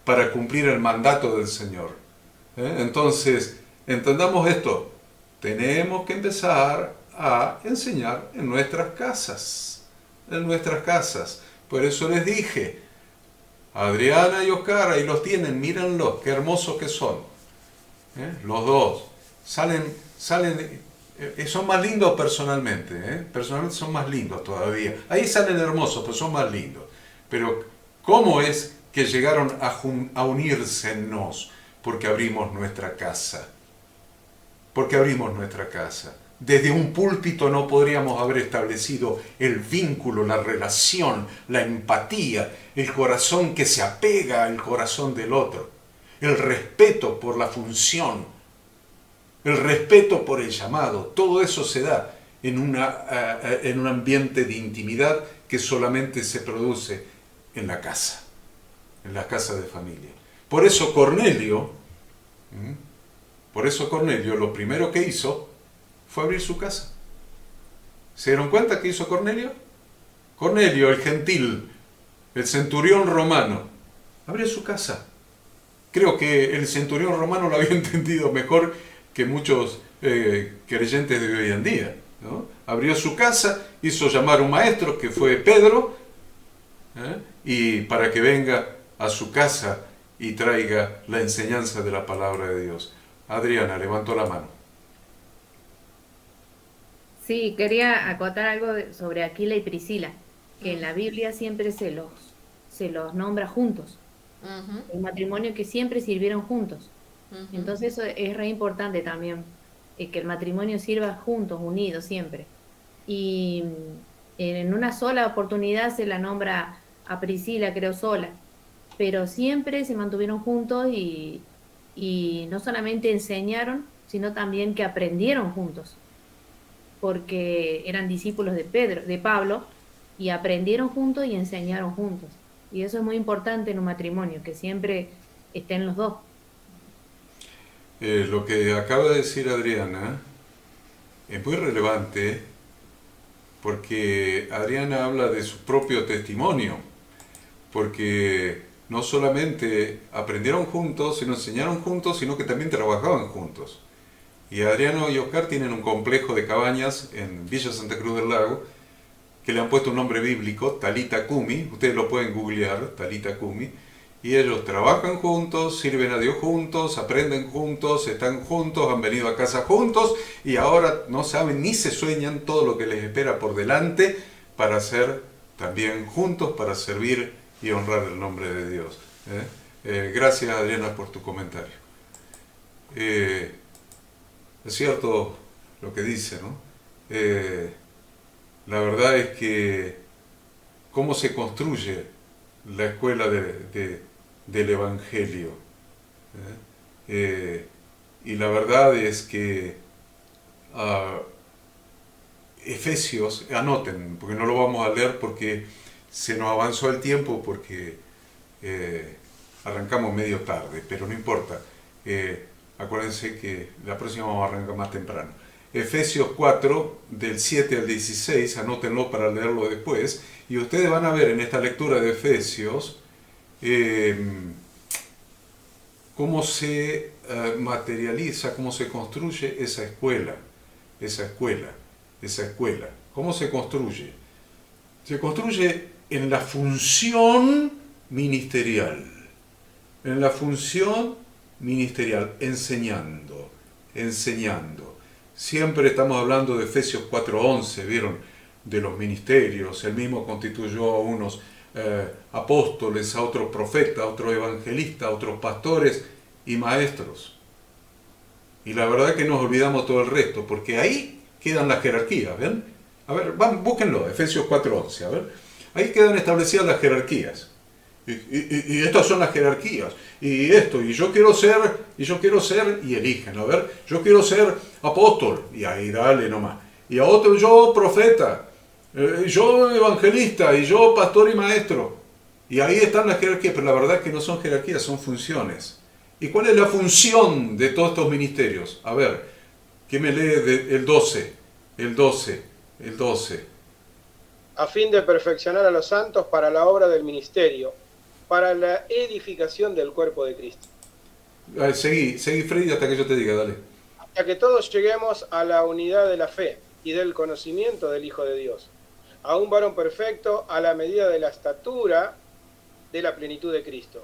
para cumplir el mandato del Señor. Entonces, entendamos esto. Tenemos que empezar a enseñar en nuestras casas. En nuestras casas. Por eso les dije, Adriana y Oscar, ahí los tienen, mírenlos, qué hermosos que son. Los dos. Salen, son más lindos personalmente. Personalmente son más lindos todavía. Ahí salen hermosos, pero son más lindos. Pero, ¿cómo es que llegaron a unírsenos? Porque abrimos nuestra casa. Porque abrimos nuestra casa. Desde un púlpito no podríamos haber establecido el vínculo, la relación, la empatía, el corazón que se apega al corazón del otro, el respeto por la función, el respeto por el llamado. Todo eso se da en un ambiente de intimidad que solamente se produce en la casa de familia. Por eso Cornelio lo primero que hizo fue abrir su casa. ¿Se dieron cuenta qué hizo Cornelio? Cornelio, el gentil, el centurión romano, abrió su casa. Creo que el centurión romano lo había entendido mejor que muchos creyentes de hoy en día, ¿no? Abrió su casa, hizo llamar a un maestro que fue Pedro, y para que venga a su casa y traiga la enseñanza de la palabra de Dios. Adriana levantó la mano. Sí, quería acotar algo sobre Aquila y Priscila, que en la Biblia siempre se los nombra juntos. Un matrimonio que siempre sirvieron juntos. Entonces eso es re importante también, que el matrimonio sirva juntos, unidos siempre. Y en una sola oportunidad se la nombra a Priscila, creo, sola, pero siempre se mantuvieron juntos y no solamente enseñaron, sino también que aprendieron juntos, porque eran discípulos de Pablo, y aprendieron juntos y enseñaron juntos. Y eso es muy importante en un matrimonio, que siempre estén los dos. Lo que acaba de decir Adriana es muy relevante, porque Adriana habla de su propio testimonio, porque no solamente aprendieron juntos, sino enseñaron juntos, sino que también trabajaban juntos. Y Adriano y Oscar tienen un complejo de cabañas en Villa Santa Cruz del Lago, que le han puesto un nombre bíblico, Talita Kumi. Ustedes lo pueden googlear, Talita Kumi. Y ellos trabajan juntos, sirven a Dios juntos, aprenden juntos, están juntos, han venido a casa juntos, y ahora no saben ni se sueñan todo lo que les espera por delante para ser también juntos, para servir y honrar el nombre de Dios. Gracias, Adriana, por tu comentario. Es cierto lo que dice, ¿no? La verdad es que cómo se construye la escuela del Evangelio. Y la verdad es que Efesios, anoten, porque no lo vamos a leer porque se nos avanzó el tiempo, porque arrancamos medio tarde, pero no importa. Acuérdense que la próxima vamos a arrancar más temprano. Efesios 4, del 7 al 16, anótenlo para leerlo después, y ustedes van a ver en esta lectura de Efesios cómo se materializa, cómo se construye esa escuela. ¿Cómo se construye? Se construye en la función ministerial, enseñando. Siempre estamos hablando de Efesios 4:11, ¿vieron? De los ministerios. Él mismo constituyó a unos apóstoles, a otros profetas, a otros evangelistas, a otros pastores y maestros. Y la verdad es que nos olvidamos todo el resto, porque ahí quedan las jerarquías, ¿ven? A ver, búsquenlo, Efesios 4:11, a ver. Ahí quedan establecidas las jerarquías. Y estas son las jerarquías, y esto, y yo quiero ser, y eligen, a ver, yo quiero ser apóstol, y ahí dale nomás, y a otro yo profeta, yo evangelista, y yo pastor y maestro, y ahí están las jerarquías, pero la verdad es que no son jerarquías, son funciones. ¿Y cuál es la función de todos estos ministerios? A ver, ¿qué me lee el 12? A fin de perfeccionar a los santos para la obra del ministerio, para la edificación del cuerpo de Cristo. Seguí, Freddy, hasta que yo te diga, dale. Hasta que todos lleguemos a la unidad de la fe y del conocimiento del Hijo de Dios, a un varón perfecto a la medida de la estatura de la plenitud de Cristo,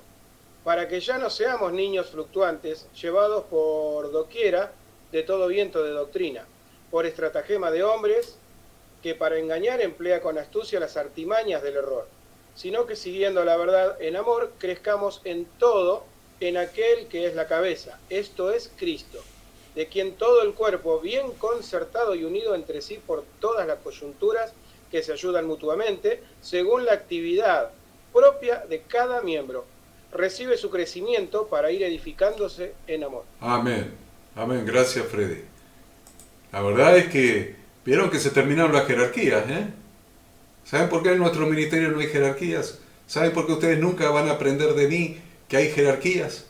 para que ya no seamos niños fluctuantes, llevados por doquiera de todo viento de doctrina, por estratagema de hombres, que para engañar emplea con astucia las artimañas del error, sino que siguiendo la verdad en amor, crezcamos en todo en aquel que es la cabeza, esto es Cristo, de quien todo el cuerpo, bien concertado y unido entre sí por todas las coyunturas que se ayudan mutuamente, según la actividad propia de cada miembro, recibe su crecimiento para ir edificándose en amor. Amén, amén, gracias Freddy. La verdad es que vieron que se terminaron las jerarquías, ¿eh? ¿Saben por qué en nuestro ministerio no hay jerarquías? ¿Saben por qué ustedes nunca van a aprender de mí que hay jerarquías?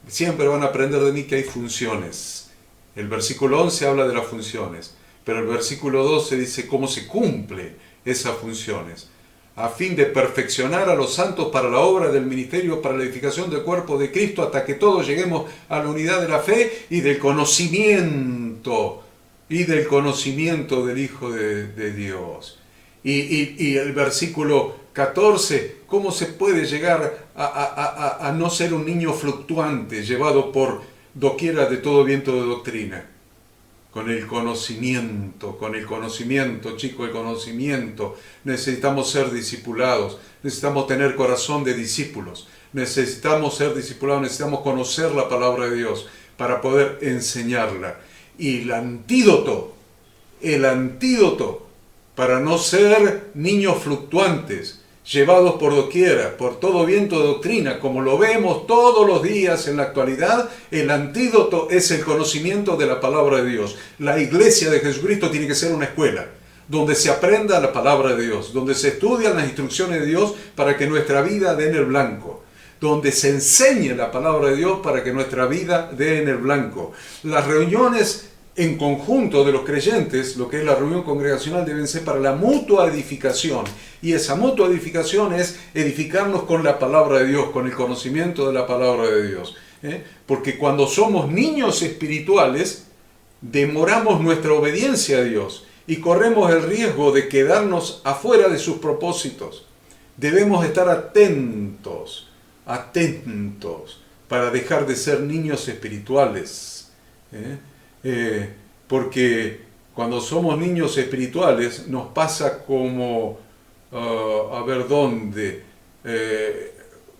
Siempre van a aprender de mí que hay funciones. El versículo 11 habla de las funciones, pero el versículo 12 dice cómo se cumple esas funciones, a fin de perfeccionar a los santos para la obra del ministerio, para la edificación del cuerpo de Cristo, hasta que todos lleguemos a la unidad de la fe y del conocimiento del Hijo de Dios. Y el versículo 14, ¿cómo se puede llegar a no ser un niño fluctuante, llevado por doquiera de todo viento de doctrina? Con el conocimiento, chicos, el conocimiento. Necesitamos ser discipulados, necesitamos tener corazón de discípulos, necesitamos ser discipulados, necesitamos conocer la palabra de Dios para poder enseñarla. Y el antídoto para no ser niños fluctuantes, llevados por doquiera, por todo viento de doctrina, como lo vemos todos los días en la actualidad, el antídoto es el conocimiento de la palabra de Dios. La iglesia de Jesucristo tiene que ser una escuela, donde se aprenda la palabra de Dios, donde se estudian las instrucciones de Dios para que nuestra vida dé en el blanco, donde se enseñe la palabra de Dios para que nuestra vida dé en el blanco. Las reuniones en conjunto de los creyentes, lo que es la reunión congregacional, deben ser para la mutua edificación. Y esa mutua edificación es edificarnos con la palabra de Dios, con el conocimiento de la palabra de Dios. Porque cuando somos niños espirituales, demoramos nuestra obediencia a Dios y corremos el riesgo de quedarnos afuera de sus propósitos. Debemos estar atentos para dejar de ser niños espirituales. Porque cuando somos niños espirituales nos pasa como,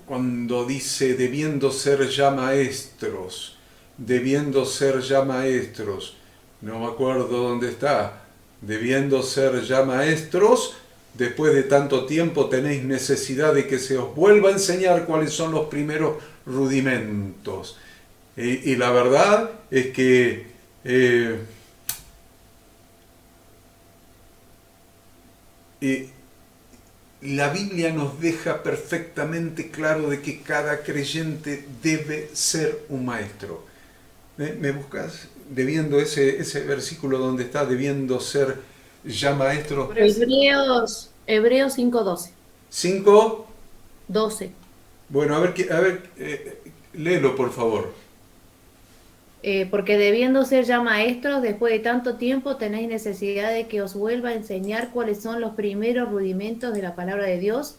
cuando dice debiendo ser ya maestros, no me acuerdo dónde está, debiendo ser ya maestros, después de tanto tiempo tenéis necesidad de que se os vuelva a enseñar cuáles son los primeros rudimentos. Y la verdad es que la Biblia nos deja perfectamente claro de que cada creyente debe ser un maestro. ¿Me buscas? Debiendo ese versículo donde está, debiendo ser ya maestro. Hebreos 5:12. 5:12. Bueno, a ver, léelo por favor. Porque debiendo ser ya maestros, después de tanto tiempo tenéis necesidad de que os vuelva a enseñar cuáles son los primeros rudimentos de la palabra de Dios,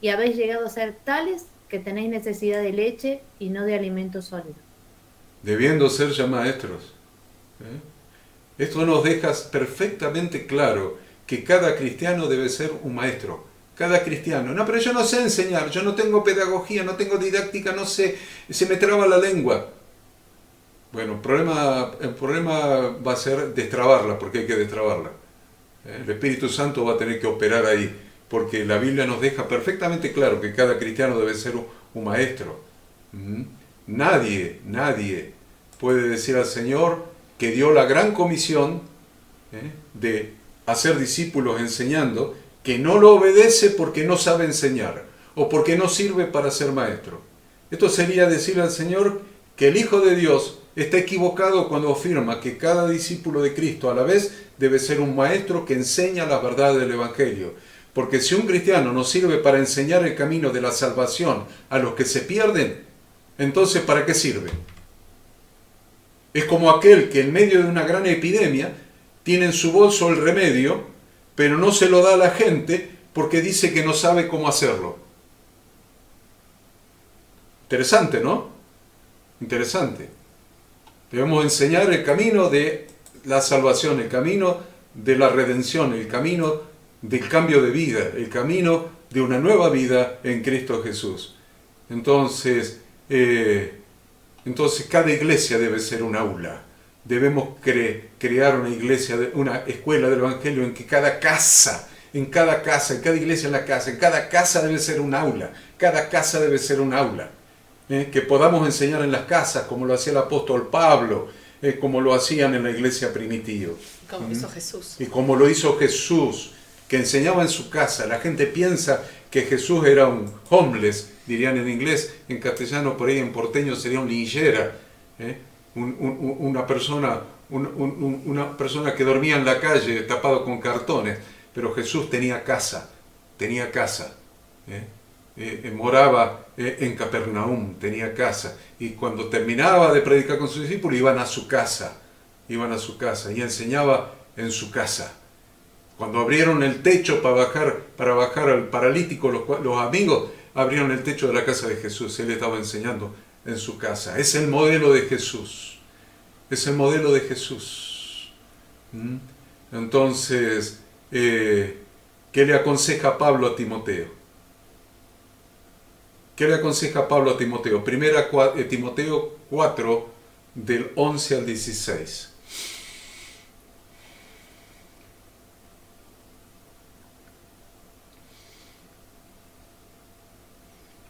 y habéis llegado a ser tales que tenéis necesidad de leche y no de alimento sólido. Debiendo ser ya maestros. Esto nos deja perfectamente claro que cada cristiano debe ser un maestro. Cada cristiano. No, pero yo no sé enseñar, yo no tengo pedagogía, no tengo didáctica, no sé, se me traba la lengua. Bueno, el problema va a ser destrabarla, porque hay que destrabarla. El Espíritu Santo va a tener que operar ahí, porque la Biblia nos deja perfectamente claro que cada cristiano debe ser un maestro. Nadie puede decir al Señor, que dio la gran comisión de hacer discípulos enseñando, que no lo obedece porque no sabe enseñar, o porque no sirve para ser maestro. Esto sería decir al Señor que el Hijo de Dios está equivocado cuando afirma que cada discípulo de Cristo a la vez debe ser un maestro que enseña las verdades del Evangelio. Porque si un cristiano no sirve para enseñar el camino de la salvación a los que se pierden, entonces ¿para qué sirve? Es como aquel que en medio de una gran epidemia tiene en su bolso el remedio, pero no se lo da a la gente porque dice que no sabe cómo hacerlo. Interesante, ¿no? Interesante. Debemos enseñar el camino de la salvación, el camino de la redención, el camino del cambio de vida, el camino de una nueva vida en Cristo Jesús. Entonces cada iglesia debe ser un aula. Debemos crear una iglesia, una escuela del Evangelio en que cada casa, en cada iglesia en la casa, en cada casa debe ser un aula. Cada casa debe ser un aula. Que podamos enseñar en las casas, como lo hacía el apóstol Pablo, como lo hacían en la iglesia primitiva. Como hizo Jesús. Y como lo hizo Jesús, que enseñaba en su casa. La gente piensa que Jesús era un homeless, dirían en inglés, en castellano por ahí en porteño sería un linchera, una persona que dormía en la calle tapado con cartones, pero Jesús tenía casa, moraba en Capernaum, tenía casa, y cuando terminaba de predicar con sus discípulos iban a su casa y enseñaba en su casa. Cuando abrieron el techo para bajar al paralítico, los amigos abrieron el techo de la casa de Jesús. Él estaba enseñando en su casa. Es el modelo de Jesús. Es el modelo de Jesús. Entonces, ¿qué le aconseja Pablo a Timoteo? ¿Qué le aconseja Pablo a Timoteo? Primera Timoteo 4, del 11 al 16.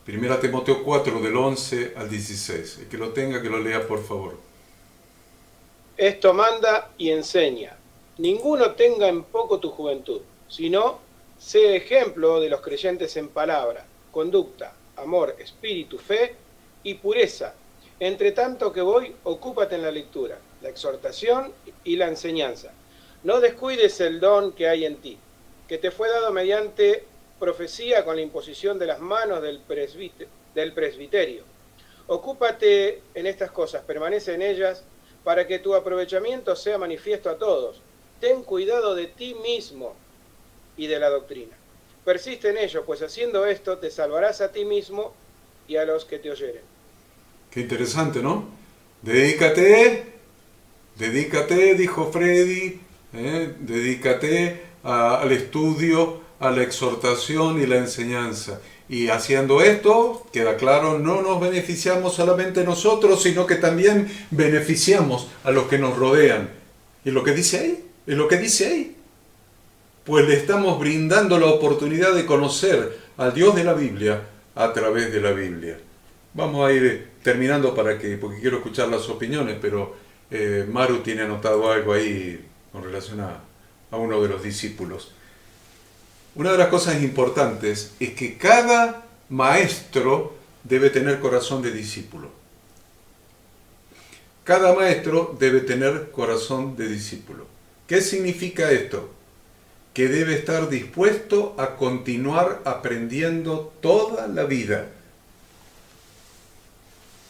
Primera Timoteo 4, del 11 al 16. El que lo tenga, que lo lea, por favor. Esto manda y enseña. Ninguno tenga en poco tu juventud, sino sé ejemplo de los creyentes en palabra, conducta, amor, espíritu, fe y pureza. Entre tanto que voy, ocúpate en la lectura, la exhortación y la enseñanza. No descuides el don que hay en ti, que te fue dado mediante profecía con la imposición de las manos del presbiterio. Ocúpate en estas cosas, permanece en ellas, para que tu aprovechamiento sea manifiesto a todos. Ten cuidado de ti mismo y de la doctrina. Persiste en ello, pues haciendo esto te salvarás a ti mismo y a los que te oyeren. Qué interesante, ¿no? Dedícate, dijo Freddy, dedícate al estudio, a la exhortación y la enseñanza. Y haciendo esto, queda claro, no nos beneficiamos solamente nosotros, sino que también beneficiamos a los que nos rodean. ¿Y lo que dice ahí? ¿Es lo que dice ahí? Pues le estamos brindando la oportunidad de conocer al Dios de la Biblia a través de la Biblia. Vamos a ir terminando porque quiero escuchar las opiniones, pero Maru tiene anotado algo ahí con relación a uno de los discípulos. Una de las cosas importantes es que cada maestro debe tener corazón de discípulo. Cada maestro debe tener corazón de discípulo. ¿Qué significa esto? Que debe estar dispuesto a continuar aprendiendo toda la vida.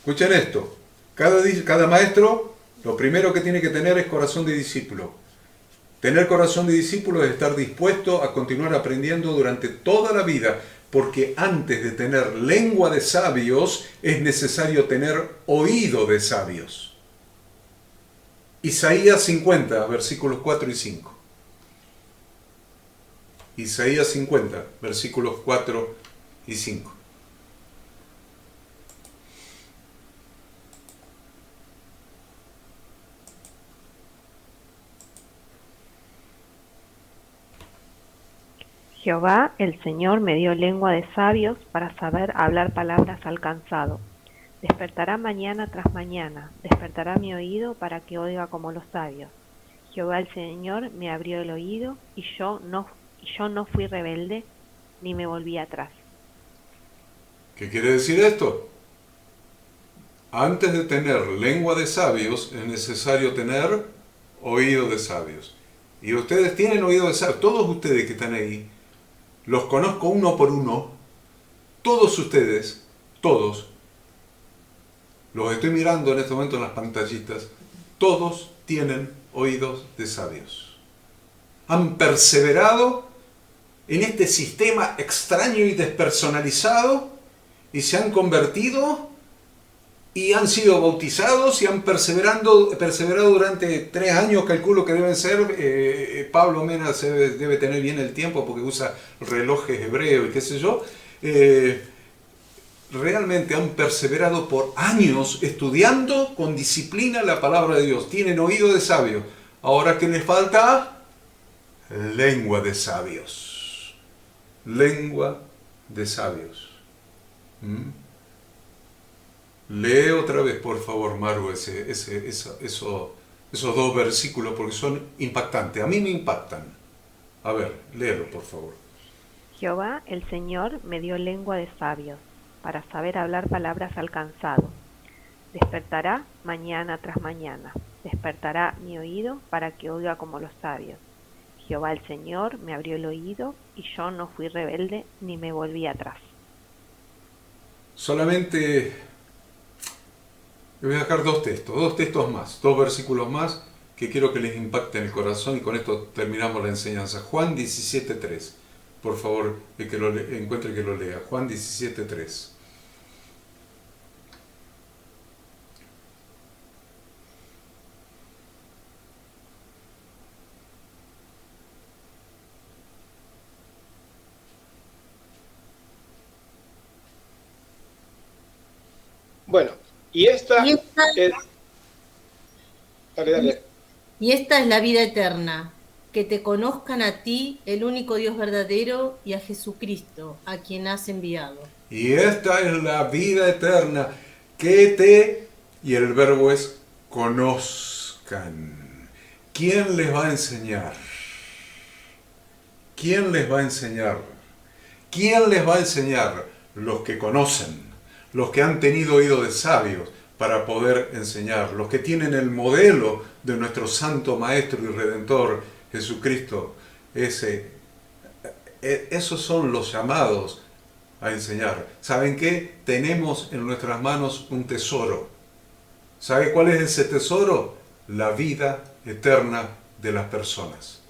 Escuchen esto. Cada maestro, lo primero que tiene que tener es corazón de discípulo. Tener corazón de discípulo es estar dispuesto a continuar aprendiendo durante toda la vida, porque antes de tener lengua de sabios es necesario tener oído de sabios. Isaías 50, versículos 4 y 5. Isaías 50, versículos 4 y 5. Jehová, el Señor, me dio lengua de sabios para saber hablar palabras al cansado. Despertará mañana tras mañana, despertará mi oído para que oiga como los sabios. Jehová, el Señor, me abrió el oído y yo no fui rebelde ni me volví atrás. ¿Qué quiere decir esto? Antes de tener lengua de sabios es necesario tener oído de sabios. Y ustedes tienen oído de sabios, todos ustedes que están ahí, los conozco uno por uno, todos ustedes, todos, los estoy mirando en este momento en las pantallitas, todos tienen oídos de sabios. Han perseverado en este sistema extraño y despersonalizado y se han convertido y han sido bautizados y han perseverado durante 3 años, calculo que deben ser. Pablo Mena debe tener bien el tiempo porque usa relojes hebreos y qué sé yo. Realmente han perseverado por años estudiando con disciplina la palabra de Dios. Tienen oído de sabio. Ahora, ¿qué les falta? Lengua de sabios. Lengua de sabios. Lee otra vez, por favor, Maru, esos 2 versículos porque son impactantes. A mí me impactan. A ver, léelo, por favor. Jehová, el Señor, me dio lengua de sabios, para saber hablar palabras al cansado. Despertará mañana tras mañana. Despertará mi oído para que oiga como los sabios. Jehová, el Señor, me abrió el oído, y yo no fui rebelde ni me volví atrás. Solamente les voy a dejar 2 textos más, 2 versículos más que quiero que les impacten el corazón y con esto terminamos la enseñanza. Juan 17:3. Por favor, el que lo encuentre que lo lea. Juan 17:3. Bueno, y esta es... Dale. Y esta es la vida eterna, que te conozcan a ti, el único Dios verdadero, y a Jesucristo, a quien has enviado. Y esta es la vida eterna, que te, y el verbo es conozcan. ¿Quién les va a enseñar? ¿Quién les va a enseñar? ¿Quién les va a enseñar? Los que conocen, los que han tenido oído de sabios para poder enseñar, los que tienen el modelo de nuestro Santo Maestro y Redentor, Jesucristo. Esos son los llamados a enseñar. ¿Saben qué? Tenemos en nuestras manos un tesoro. ¿Sabe cuál es ese tesoro? La vida eterna de las personas.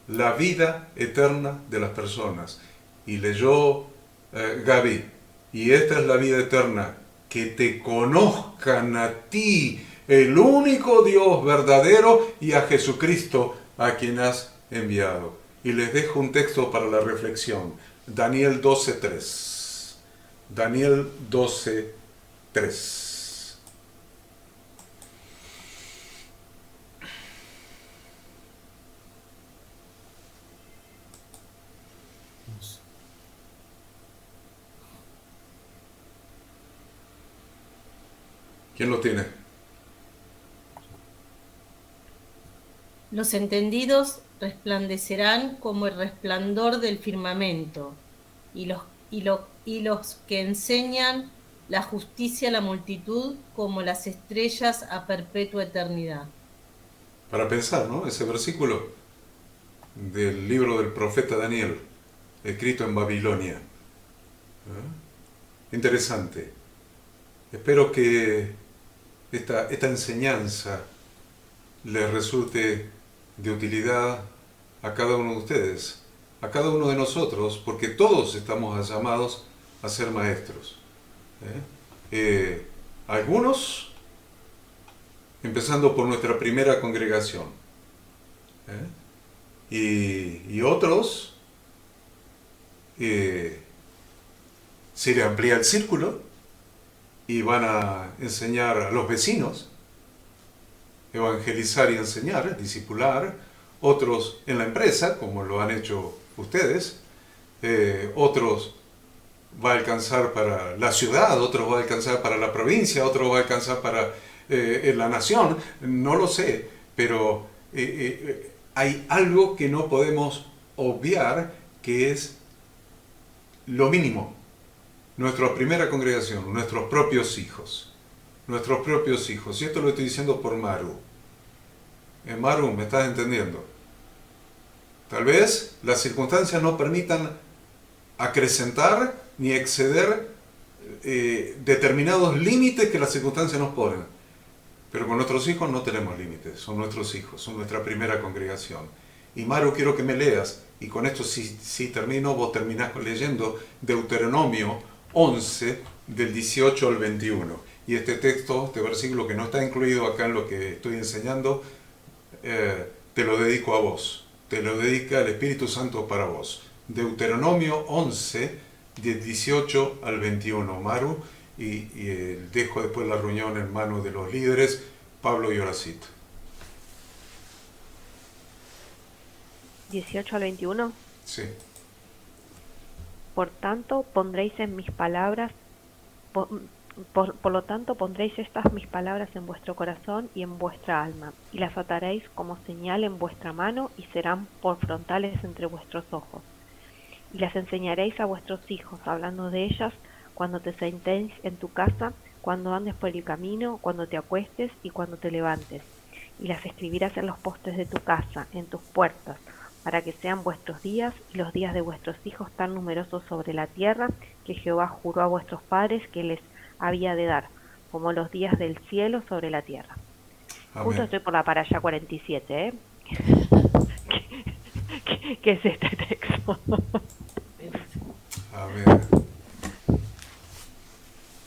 La vida eterna de las personas. Y leyó Gaby, y esta es la vida eterna, que te conozcan a ti, el único Dios verdadero, y a Jesucristo, a quien has enviado. Y les dejo un texto para la reflexión. Daniel 12:3. Daniel 12:3. ¿Quién lo tiene? Los entendidos resplandecerán como el resplandor del firmamento, y los que enseñan la justicia a la multitud como las estrellas a perpetua eternidad. Para pensar, ¿no? Ese versículo del libro del profeta Daniel, escrito en Babilonia. Interesante. Espero que esta enseñanza les resulte de utilidad a cada uno de ustedes, a cada uno de nosotros, porque todos estamos llamados a ser maestros. Algunos, empezando por nuestra primera congregación, y otros, se le amplía el círculo y van a enseñar a los vecinos, evangelizar y enseñar, discipular. Otros en la empresa, como lo han hecho ustedes. Otros va a alcanzar para la ciudad, otros va a alcanzar para la provincia, otros va a alcanzar para la nación. No lo sé, pero hay algo que no podemos obviar, que es lo mínimo. Nuestra primera congregación, nuestros propios hijos. Nuestros propios hijos. Y esto lo estoy diciendo por Maru. Maru, ¿me estás entendiendo? Tal vez las circunstancias no permitan acrecentar ni exceder determinados límites que las circunstancias nos ponen. Pero con nuestros hijos no tenemos límites, son nuestros hijos, son nuestra primera congregación. Y Maru, quiero que me leas, y con esto sí termino, vos terminás leyendo Deuteronomio 11, del 18 al 21. Y este texto, este versículo que no está incluido acá en lo que estoy enseñando, te lo dedico a vos, te lo dedica el Espíritu Santo para vos. Deuteronomio 11, del 18 al 21, Maru, y dejo después la reunión en manos de los líderes, Pablo y Horacito. 18 al 21. Sí. Por tanto, pondréis en mis palabras, por lo tanto, pondréis estas mis palabras en vuestro corazón y en vuestra alma, y las ataréis como señal en vuestra mano, y serán por frontales entre vuestros ojos. Y las enseñaréis a vuestros hijos, hablando de ellas cuando te sentéis en tu casa, cuando andes por el camino, cuando te acuestes y cuando te levantes. Y las escribirás en los postes de tu casa, en tus puertas, para que sean vuestros días y los días de vuestros hijos tan numerosos sobre la tierra que Jehová juró a vuestros padres que les había de dar, como los días del cielo sobre la tierra. Amén. Justo estoy por la parasha 47, ¿eh? ¿Qué es este texto? Amén.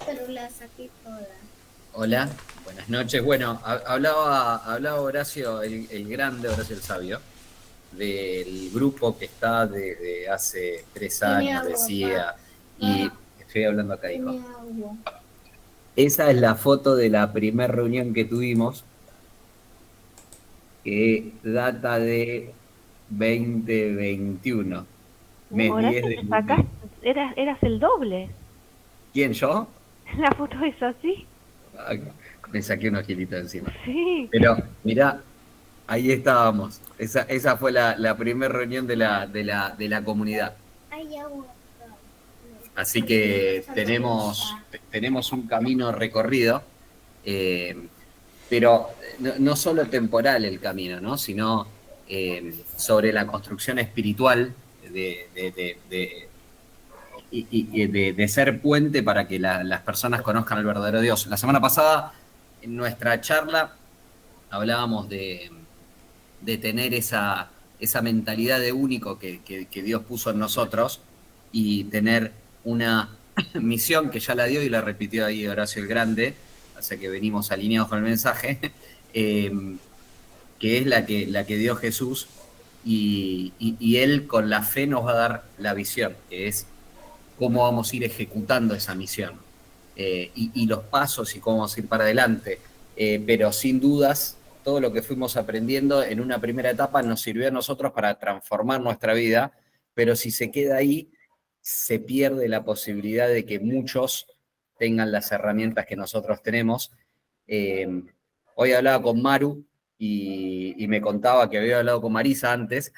Pero la saqué toda. Hola, buenas noches. Bueno, hablaba Horacio, el grande, Horacio el Sabio, del grupo que está desde hace 3 años, decía, y estoy hablando acá, hijo. Esa es la foto de la primera reunión que tuvimos, que data de 2021. Mes 10 de... Eras el doble. ¿Quién, yo? La foto es así. Me saqué unos kilitos encima. Sí. Pero, mirá, ahí estábamos. Esa fue la primera reunión de la comunidad. Así que tenemos un camino recorrido, pero no solo temporal el camino, ¿no? Sino sobre la construcción espiritual de ser puente para que las personas conozcan al verdadero Dios. La semana pasada, en nuestra charla, hablábamos de tener esa mentalidad de único que Dios puso en nosotros y tener una misión que ya la dio y la repitió ahí Horacio el Grande, así que venimos alineados con el mensaje, que es la que dio Jesús, y Él con la fe nos va a dar la visión, que es cómo vamos a ir ejecutando esa misión, y los pasos y cómo vamos a ir para adelante. Pero sin dudas, todo lo que fuimos aprendiendo en una primera etapa nos sirvió a nosotros para transformar nuestra vida, pero si se queda ahí, se pierde la posibilidad de que muchos tengan las herramientas que nosotros tenemos. Hoy hablaba con Maru y me contaba que había hablado con Marisa antes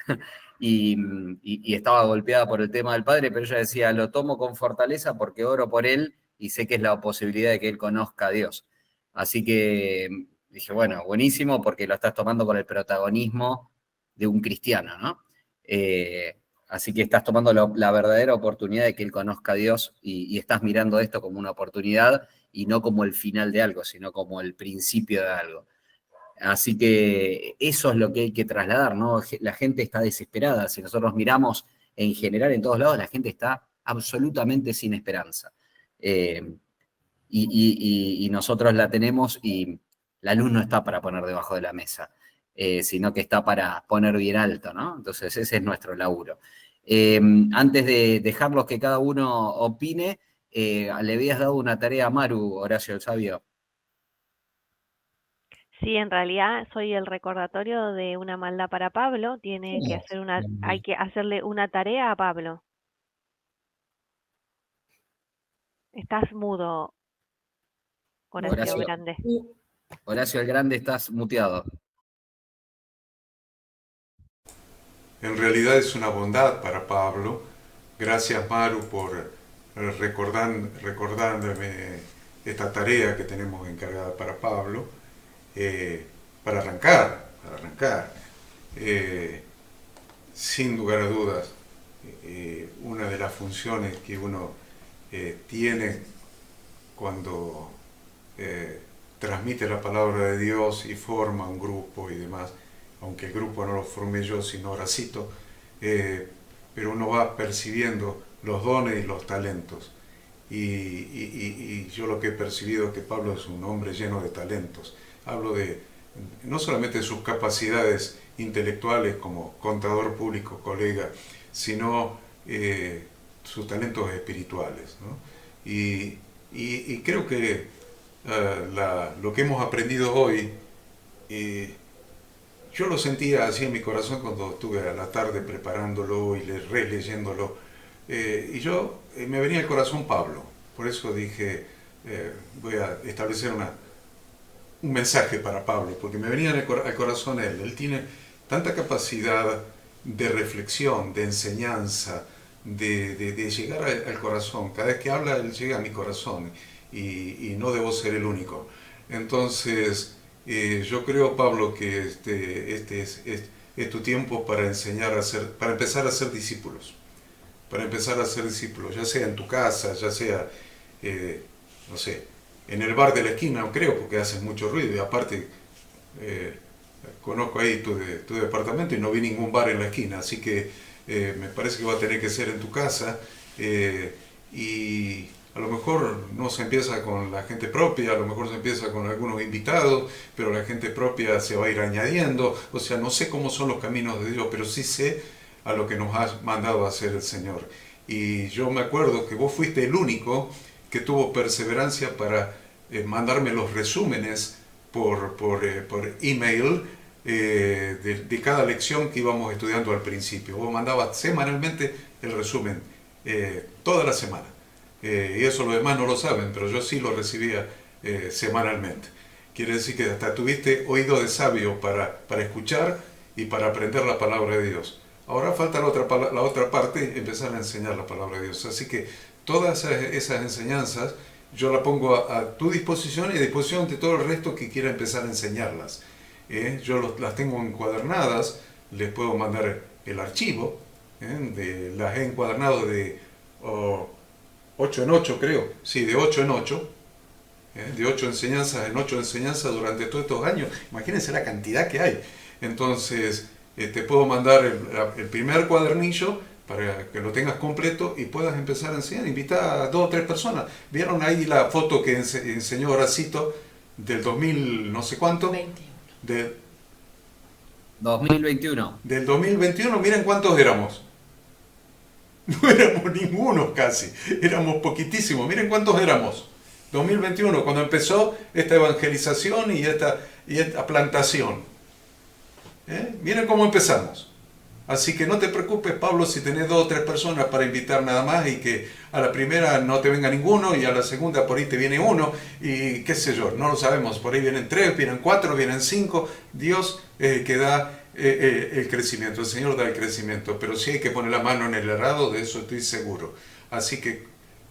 y estaba golpeada por el tema del padre, pero ella decía, lo tomo con fortaleza porque oro por él y sé que es la posibilidad de que él conozca a Dios. Así que dije, bueno, buenísimo porque lo estás tomando con el protagonismo de un cristiano, ¿no? Así que estás tomando la verdadera oportunidad de que él conozca a Dios y estás mirando esto como una oportunidad y no como el final de algo, sino como el principio de algo. Así que eso es lo que hay que trasladar, ¿no? La gente está desesperada. Si nosotros miramos en general en todos lados, la gente está absolutamente sin esperanza. Y nosotros la tenemos y la luz no está para poner debajo de la mesa, sino que está para poner bien alto, ¿no? Entonces ese es nuestro laburo. Antes de dejarlos que cada uno opine, le habías dado una tarea a Maru, Horacio el Sabio. Sí, en realidad soy el recordatorio de una maldad para Pablo. Hay que hacerle una tarea a Pablo. Estás mudo, Horacio Grande. Horacio el Grande, estás muteado. En realidad es una bondad para Pablo. Gracias, Maru, por recordándome esta tarea que tenemos encargada para Pablo, para arrancar. Sin lugar a dudas, una de las funciones que uno tiene cuando transmite la palabra de Dios y forma un grupo y demás, aunque el grupo no lo formé yo, sino Horacito, pero uno va percibiendo los dones y los talentos. Y yo lo que he percibido es que Pablo es un hombre lleno de talentos. Hablo no solamente de sus capacidades intelectuales como contador público, colega, sino sus talentos espirituales, ¿no? Y creo que lo que hemos aprendido hoy, yo lo sentía así en mi corazón cuando estuve a la tarde preparándolo y releyéndolo, y me venía al corazón Pablo. Por eso dije, voy a establecer un mensaje para Pablo, porque me venía al corazón él. Él tiene tanta capacidad de reflexión, de enseñanza, de llegar al corazón. Cada vez que habla, él llega a mi corazón, y no debo ser el único. Entonces, yo creo, Pablo, que este es tu tiempo para para empezar a ser discípulos. Para empezar a ser discípulos, ya sea en tu casa, ya sea, no sé, en el bar de la esquina, no creo, porque haces mucho ruido, y aparte conozco ahí tu departamento y no vi ningún bar en la esquina, así que me parece que va a tener que ser en tu casa, y a lo mejor no se empieza con la gente propia, a lo mejor se empieza con algunos invitados, pero la gente propia se va a ir añadiendo. O sea, no sé cómo son los caminos de Dios, pero sí sé a lo que nos ha mandado a hacer el Señor. Y yo me acuerdo que vos fuiste el único que tuvo perseverancia para mandarme los resúmenes por email de cada lección que íbamos estudiando al principio. Vos mandabas semanalmente el resumen, toda la semana. Y eso los demás no lo saben, pero yo sí lo recibía semanalmente. Quiere decir que hasta tuviste oído de sabio para escuchar y para aprender la palabra de Dios. Ahora falta la otra parte, empezar a enseñar la palabra de Dios. Así que todas esas enseñanzas yo las pongo a tu disposición y a disposición de todo el resto que quiera empezar a enseñarlas. Yo las tengo encuadernadas, les puedo mandar el archivo, las he encuadernado de 8 en 8, creo, sí, de 8 en 8, de 8 enseñanzas en 8 enseñanzas durante todos estos años. Imagínense la cantidad que hay. Entonces, te puedo mandar el primer cuadernillo para que lo tengas completo y puedas empezar a enseñar. Invita a 2 o 3 personas. ¿Vieron ahí la foto que enseñó Horacito del 2000 no sé cuánto? 2021. Del 2021, miren cuántos éramos. No éramos ninguno casi, éramos poquitísimos. Miren cuántos éramos. 2021, cuando empezó esta evangelización y esta plantación. Miren cómo empezamos. Así que no te preocupes, Pablo, si tenés 2 o 3 personas para invitar nada más y que a la primera no te venga ninguno y a la segunda por ahí te viene uno y qué sé yo, no lo sabemos. Por ahí vienen 3, vienen 4, vienen 5. Dios que da el crecimiento, el Señor da el crecimiento, pero sí hay que poner la mano en el arado, de eso estoy seguro. Así que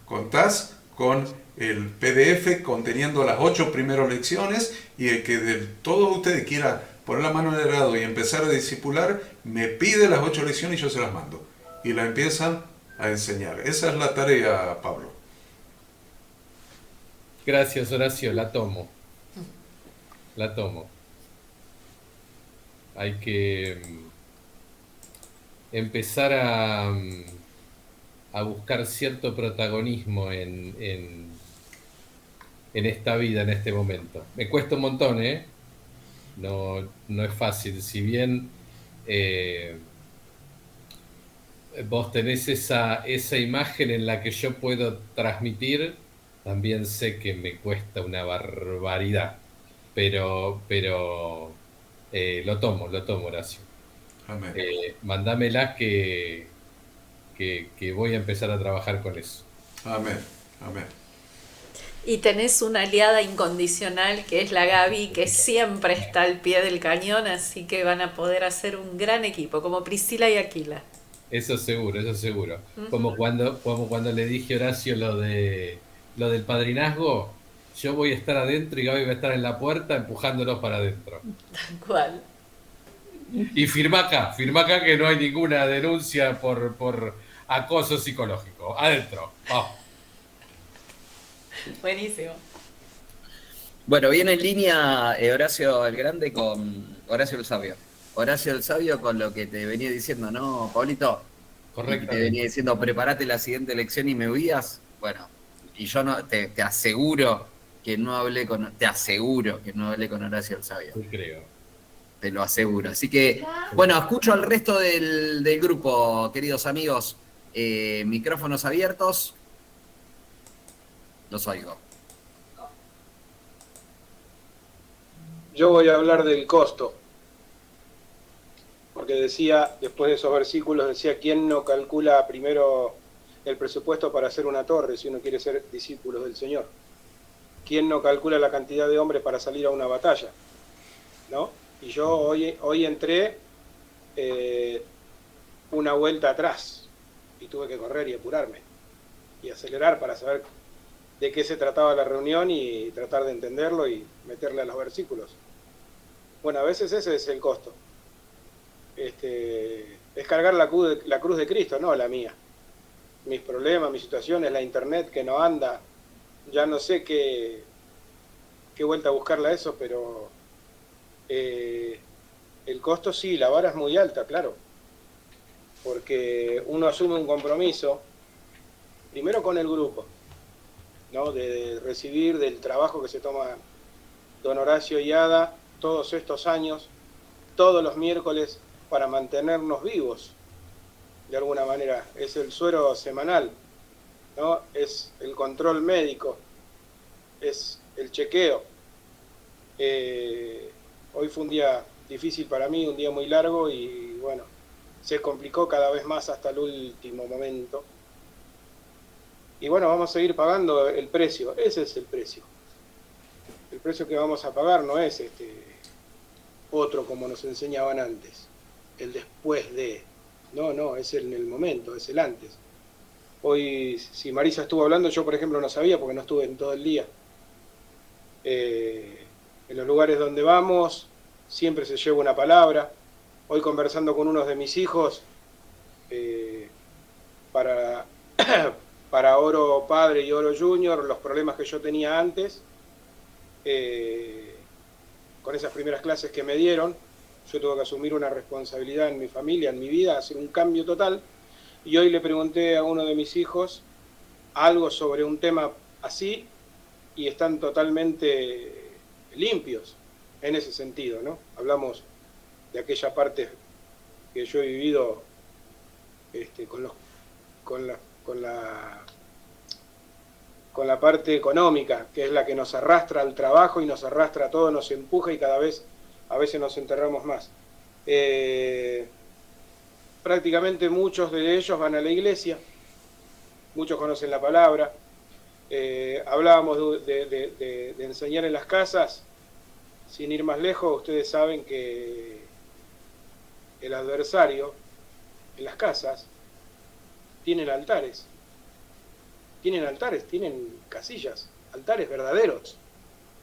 contás con el PDF conteniendo las 8 primeras lecciones, y el que de todos ustedes quiera poner la mano en el arado y empezar a discipular, me pide las 8 lecciones y yo se las mando. Y la empiezan a enseñar. Esa es la tarea, Pablo. Gracias, Horacio, la tomo. La tomo. Hay que empezar a buscar cierto protagonismo en esta vida, en este momento. Me cuesta un montón, ¿eh? No es fácil. Si bien vos tenés esa imagen en la que yo puedo transmitir, también sé que me cuesta una barbaridad. Pero lo tomo, Horacio. Amén. Mandámela que voy a empezar a trabajar con eso. Amén. Amén. Y tenés una aliada incondicional que es la Gaby, que siempre está al pie del cañón, así que van a poder hacer un gran equipo, como Priscila y Aquila. Eso seguro. Uh-huh. Como cuando le dije a Horacio lo del padrinazgo, yo voy a estar adentro y Gaby va a estar en la puerta empujándolos para adentro. Tal cual. Y firma acá que no hay ninguna denuncia por acoso psicológico. Adentro, vamos. Buenísimo. Bueno, viene en línea Horacio el Grande con Horacio el Sabio. Horacio el Sabio con lo que te venía diciendo, ¿no, Pablito? Correcto. Te venía diciendo, prepárate la siguiente elección y me huías. Bueno, y yo no te aseguro que no hablé con Horacio el Sabio. Sí, creo. Te lo aseguro. Así que, bueno, escucho al resto del grupo, queridos amigos. Micrófonos abiertos. Los oigo. Yo voy a hablar del costo, porque decía, después de esos versículos, decía, ¿quién no calcula primero el presupuesto para hacer una torre si uno quiere ser discípulo del Señor? ¿Quién no calcula la cantidad de hombres para salir a una batalla? ¿No? Y yo hoy entré una vuelta atrás y tuve que correr y apurarme y acelerar para saber de qué se trataba la reunión y tratar de entenderlo y meterle a los versículos. Bueno, a veces ese es el costo. Es cargar la cruz de Cristo, no la mía. Mis problemas, mis situaciones, la internet que no anda, ya no sé qué vuelta a buscarla a eso, pero el costo sí, la vara es muy alta, claro. Porque uno asume un compromiso, primero con el grupo, ¿no? De recibir del trabajo que se toma don Horacio y Ada todos estos años, todos los miércoles, para mantenernos vivos, de alguna manera. Es el suero semanal, ¿no? Es el control médico, es el chequeo. Hoy fue un día difícil para mí, un día muy largo y bueno, se complicó cada vez más hasta el último momento. Y bueno, vamos a seguir pagando el precio, ese es el precio. El precio que vamos a pagar no es otro como nos enseñaban antes, el después de, no, es en el momento, es el antes. Hoy, si Marisa estuvo hablando, yo por ejemplo no sabía porque no estuve en todo el día. En los lugares donde vamos, siempre se lleva una palabra. Hoy conversando con unos de mis hijos, para Oro Padre y Oro Junior, los problemas que yo tenía antes, con esas primeras clases que me dieron, yo tuve que asumir una responsabilidad en mi familia, en mi vida, hacer un cambio total, y hoy le pregunté a uno de mis hijos algo sobre un tema así, y están totalmente limpios en ese sentido, ¿no? Hablamos de aquella parte que yo he vivido con la parte económica, que es la que nos arrastra al trabajo y nos arrastra a todo, nos empuja y cada vez, a veces nos enterramos más. Prácticamente muchos de ellos van a la iglesia, muchos conocen la palabra. Hablábamos de enseñar en las casas, sin ir más lejos, ustedes saben que el adversario en las casas tienen altares, tienen casillas, altares verdaderos,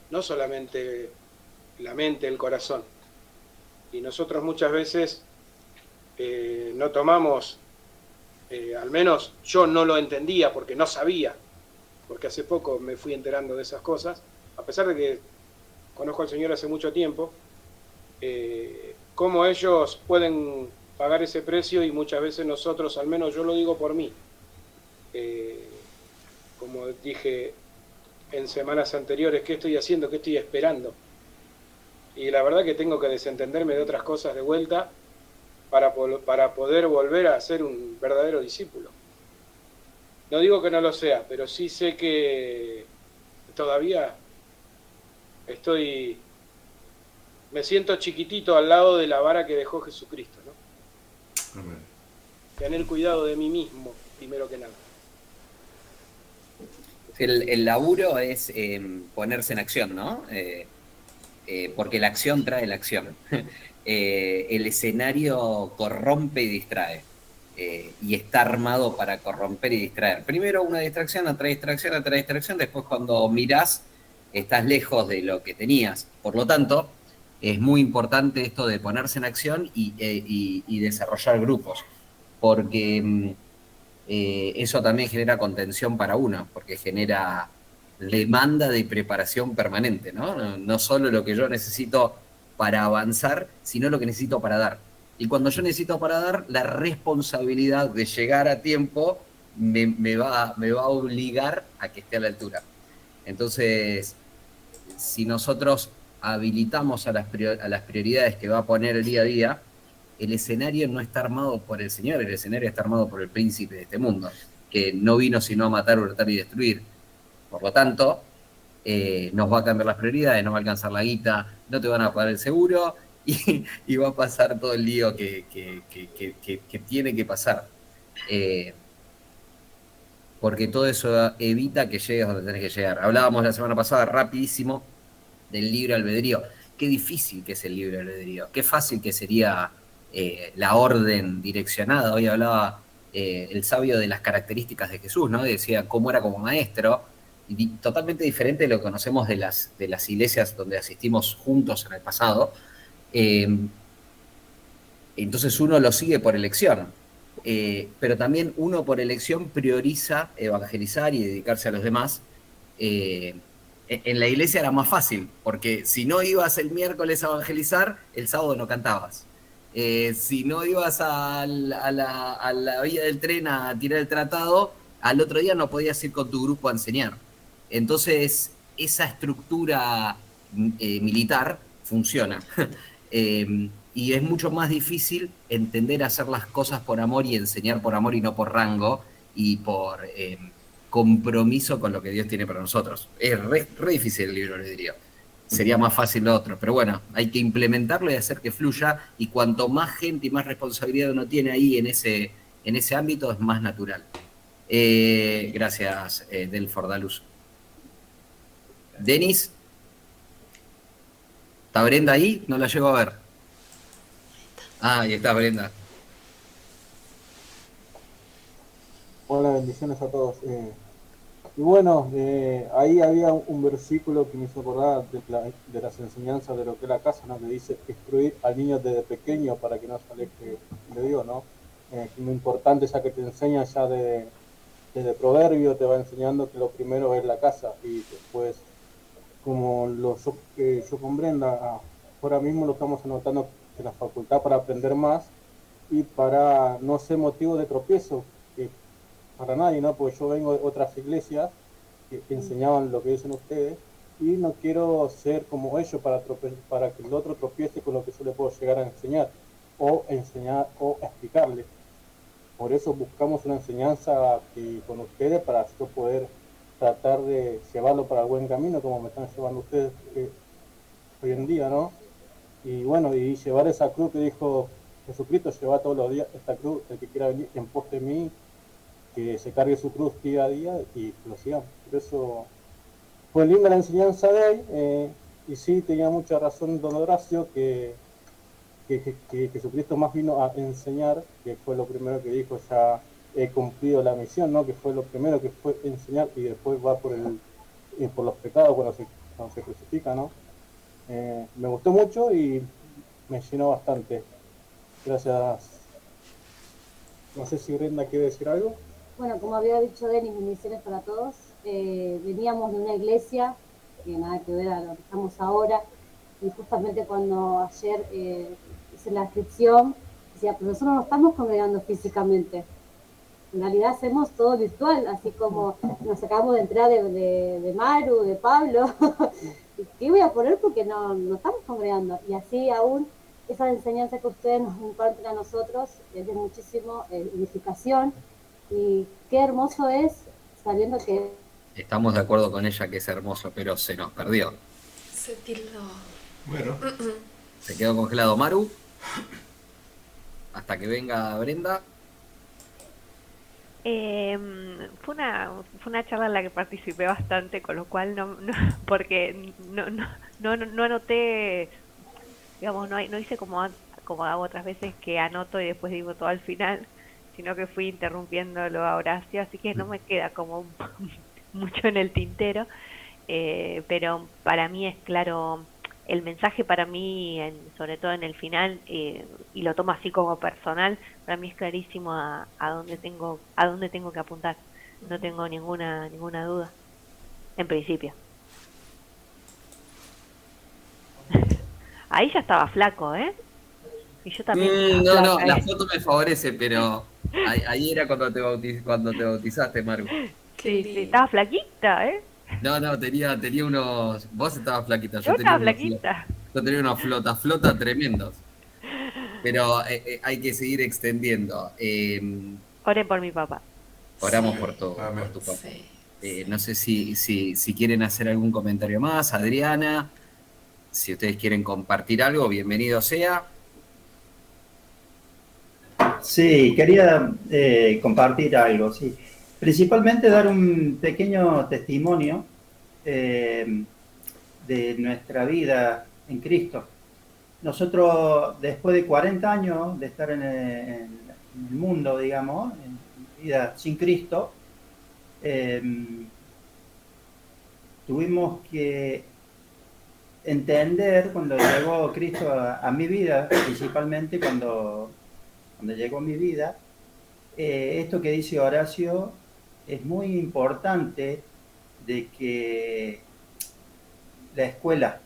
no solamente la mente, el corazón. Y nosotros muchas veces no tomamos, al menos yo no lo entendía porque no sabía, porque hace poco me fui enterando de esas cosas, a pesar de que conozco al Señor hace mucho tiempo, cómo ellos pueden pagar ese precio y muchas veces nosotros, al menos yo lo digo por mí, como dije en semanas anteriores, ¿qué estoy haciendo? ¿Qué estoy esperando? Y la verdad que tengo que desentenderme de otras cosas de vuelta para poder volver a ser un verdadero discípulo. No digo que no lo sea, pero sí sé que todavía me siento chiquitito al lado de la vara que dejó Jesucristo, ¿no? Amén. Tener cuidado de mí mismo, primero que nada. El laburo es ponerse en acción, ¿no? Porque la acción trae la acción. El escenario corrompe y distrae. Y está armado para corromper y distraer. Primero una distracción, otra distracción, después cuando mirás estás lejos de lo que tenías. Por lo tanto, es muy importante esto de ponerse en acción y desarrollar grupos, porque eso también genera contención para uno, porque genera demanda de preparación permanente, ¿no? No solo lo que yo necesito para avanzar, sino lo que necesito para dar. Y cuando yo necesito para dar, la responsabilidad de llegar a tiempo me va a obligar a que esté a la altura. Entonces, si nosotros habilitamos a las prioridades que va a poner el día a día, el escenario no está armado por el Señor, el escenario está armado por el príncipe de este mundo, que no vino sino a matar, hurtar y destruir. Por lo tanto, nos va a cambiar las prioridades, no va a alcanzar la guita, no te van a pagar el seguro y va a pasar todo el lío que tiene que pasar. Porque todo eso evita que llegues donde tenés que llegar. Hablábamos la semana pasada rapidísimo del libre albedrío. Qué difícil que es el libre albedrío, qué fácil que sería la orden direccionada. Hoy hablaba el sabio de las características de Jesús, ¿no? Decía cómo era como maestro, y totalmente diferente de lo que conocemos de las iglesias donde asistimos juntos en el pasado. Entonces uno lo sigue por elección, pero también uno por elección prioriza evangelizar y dedicarse a los demás. En la iglesia era más fácil, porque si no ibas el miércoles a evangelizar, el sábado no cantabas. Si no ibas a la vía del tren a tirar el tratado, al otro día no podías ir con tu grupo a enseñar. Entonces, esa estructura militar funciona. Y es mucho más difícil entender hacer las cosas por amor y enseñar por amor y no por rango y por compromiso con lo que Dios tiene para nosotros. Es re difícil el libre albedrío. Sería más fácil lo otro, pero bueno, hay que implementarlo y hacer que fluya, y cuanto más gente y más responsabilidad uno tiene ahí en ese ámbito, es más natural. Gracias, Delfordalus. Denis, ¿está Brenda ahí? No la llego a ver. Ah, ahí está Brenda. Hola, bendiciones a todos. Y bueno, ahí había un versículo que me hizo acordar de las enseñanzas de lo que es la casa, ¿no? Que dice instruir al niño desde pequeño para que no se aleje de Dios, ¿no? Lo importante, ya que te enseña ya desde Proverbio, te va enseñando que lo primero es la casa, y después, como yo con Brenda, ahora mismo lo estamos anotando, que la facultad para aprender más y para no ser motivo de tropiezo para nadie, ¿no? Porque yo vengo de otras iglesias que enseñaban lo que dicen ustedes, y no quiero ser como ellos para que el otro tropiece con lo que yo le puedo llegar a enseñar o explicarle. Por eso buscamos una enseñanza con ustedes, para yo poder tratar de llevarlo para el buen camino, como me están llevando ustedes hoy en día, ¿no? Y bueno, y llevar esa cruz que dijo Jesucristo, llevar todos los días esta cruz, el que quiera venir en pos de mí, que se cargue su cruz día a día y lo sigamos. Por eso fue linda la enseñanza de hoy, y sí, tenía mucha razón don Horacio, que Jesucristo más vino a enseñar, que fue lo primero que dijo: ya he cumplido la misión, ¿no? Que fue lo primero que fue enseñar, y después va por los pecados cuando se crucifica, ¿no? Me gustó mucho y me llenó bastante. Gracias. No sé si Brenda quiere decir algo. Bueno, como había dicho Denis, bendiciones para todos. Veníamos de una iglesia que nada que ver a lo que estamos ahora, y justamente cuando ayer hice la inscripción, decía, pero nosotros no estamos congregando físicamente, en realidad hacemos todo virtual, así como nos acabamos de entrar de Maru, de Pablo. ¿Qué voy a poner? Porque no estamos congregando, y así aún esa enseñanza que ustedes nos imparten a nosotros es de muchísima edificación. Y qué hermoso es sabiendo que... Estamos de acuerdo con ella que es hermoso, pero se nos perdió. Se tildó. Bueno. Se quedó congelado Maru. Hasta que venga Brenda. Fue una charla en la que participé bastante, con lo cual porque no anoté, digamos, no hice como hago otras veces, que anoto y después digo todo al final, sino que fui interrumpiéndolo a Horacio, así que no me queda como mucho en el tintero, pero para mí es claro el mensaje. Para mí, sobre todo en el final, y lo tomo así como personal, para mí es clarísimo a dónde tengo que apuntar, no tengo ninguna duda. en principio. Ahí ya estaba flaco, ¿eh? Y yo también estaba No, flaca, la ¿eh? foto me favorece, pero ahí era cuando cuando te bautizaste, Maru. Sí, sí, estaba flaquita, ¿eh? No, tenía unos. Vos estabas flaquita, Yo estaba flaquita. yo tenía unos flota tremendos. Pero hay que seguir extendiendo. Oren por mi papá. Oramos por todo, por tu papá. No sé si quieren hacer algún comentario más, Adriana. Si ustedes quieren compartir algo, bienvenido sea. Sí, quería compartir algo, sí. Principalmente dar un pequeño testimonio de nuestra vida en Cristo. Nosotros, después de 40 años de estar en el mundo, digamos, en vida sin Cristo, tuvimos que entender cuando llegó Cristo a mi vida, principalmente cuando llegó a mi vida, esto que dice Horacio es muy importante, de que la escuela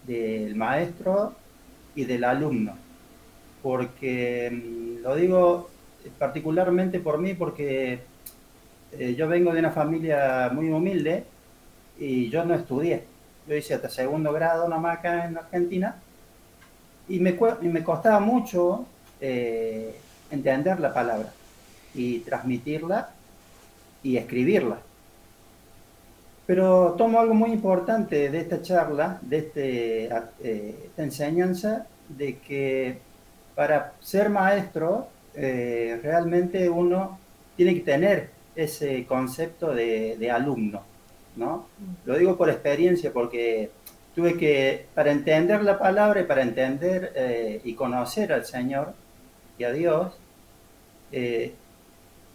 del maestro y del alumno, porque lo digo particularmente por mí, porque yo vengo de una familia muy humilde y yo no estudié. Yo hice hasta segundo grado nomás acá en Argentina y me costaba mucho entender la palabra y transmitirla y escribirla. Pero tomo algo muy importante de esta charla, de esta enseñanza, de que para ser maestro realmente uno tiene que tener ese concepto de alumno, ¿no? Lo digo por experiencia, porque tuve que, para entender la palabra y para entender y conocer al Señor y a Dios,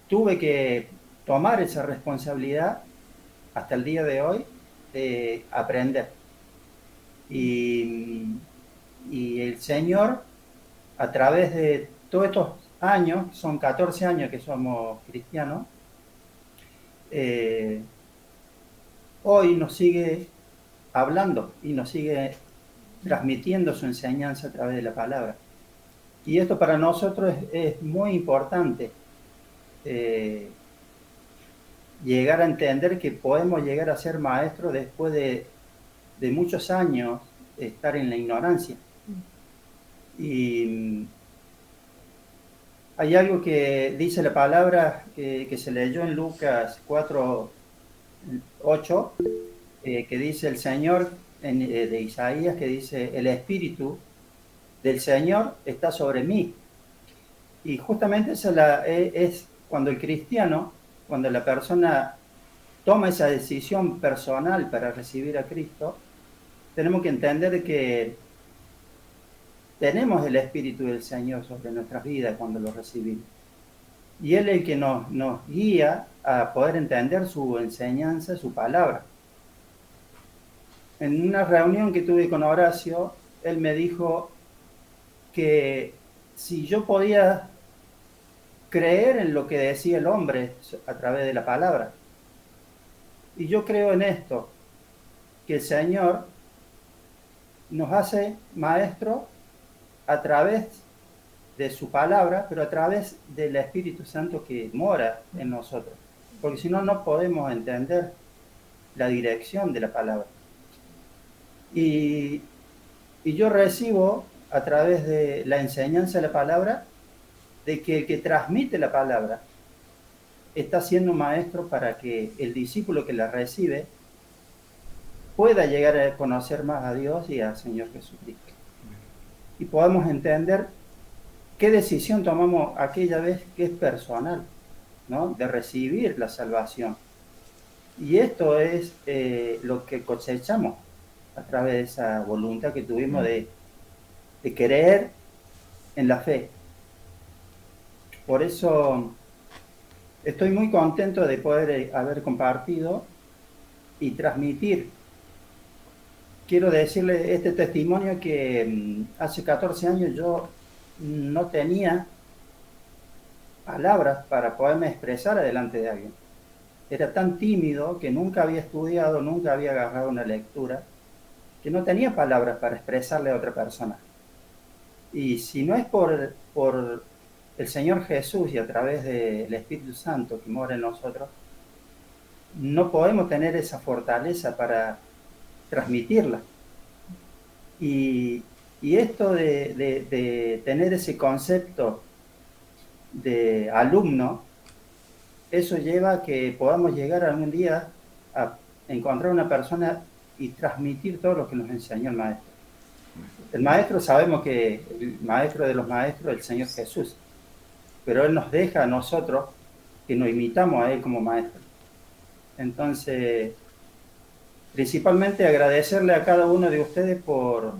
tuve que tomar esa responsabilidad hasta el día de hoy de aprender. Y el Señor, a través de todos estos años, son 14 años que somos cristianos, hoy nos sigue hablando y nos sigue transmitiendo su enseñanza a través de la palabra. Y esto para nosotros es muy importante, llegar a entender que podemos llegar a ser maestros después de muchos años de estar en la ignorancia. Y hay algo que dice la palabra que se leyó en Lucas 4:8, que dice el Señor, de Isaías, que dice: el Espíritu del Señor está sobre mí. Y justamente esa es cuando el cristiano, cuando la persona toma esa decisión personal para recibir a Cristo, tenemos que entender que tenemos el Espíritu del Señor sobre nuestras vidas cuando lo recibimos. Y Él es el que nos guía a poder entender su enseñanza, su palabra. En una reunión que tuve con Horacio, él me dijo que si yo podía creer en lo que decía el hombre a través de la palabra. Y yo creo en esto, que el Señor nos hace maestros a través de su palabra, pero a través del Espíritu Santo que mora en nosotros. Porque si no, no podemos entender la dirección de la palabra. Y yo recibo a través de la enseñanza de la palabra, de que el que transmite la palabra está siendo maestro para que el discípulo que la recibe pueda llegar a conocer más a Dios y al Señor Jesucristo. Y podamos entender qué decisión tomamos aquella vez que es personal, ¿no? De recibir la salvación. Y esto es lo que cosechamos a través de esa voluntad que tuvimos de creer en la fe. Por eso estoy muy contento de poder haber compartido y transmitir. Quiero decirle este testimonio que hace 14 años yo no tenía palabras para poderme expresar delante de alguien. era tan tímido que nunca había estudiado, nunca había agarrado una lectura, que no tenía palabras para expresarle a otra persona. Y si no es por el Señor Jesús y a través del Espíritu Santo que mora en nosotros, no podemos tener esa fortaleza para transmitirla. Y esto de tener ese concepto de alumno, eso lleva a que podamos llegar algún día a encontrar una persona y transmitir todo lo que nos enseñó el maestro. El maestro, sabemos que el maestro de los maestros es el Señor Jesús, pero Él nos deja a nosotros que nos imitamos a Él como maestro. Entonces, principalmente agradecerle a cada uno de ustedes por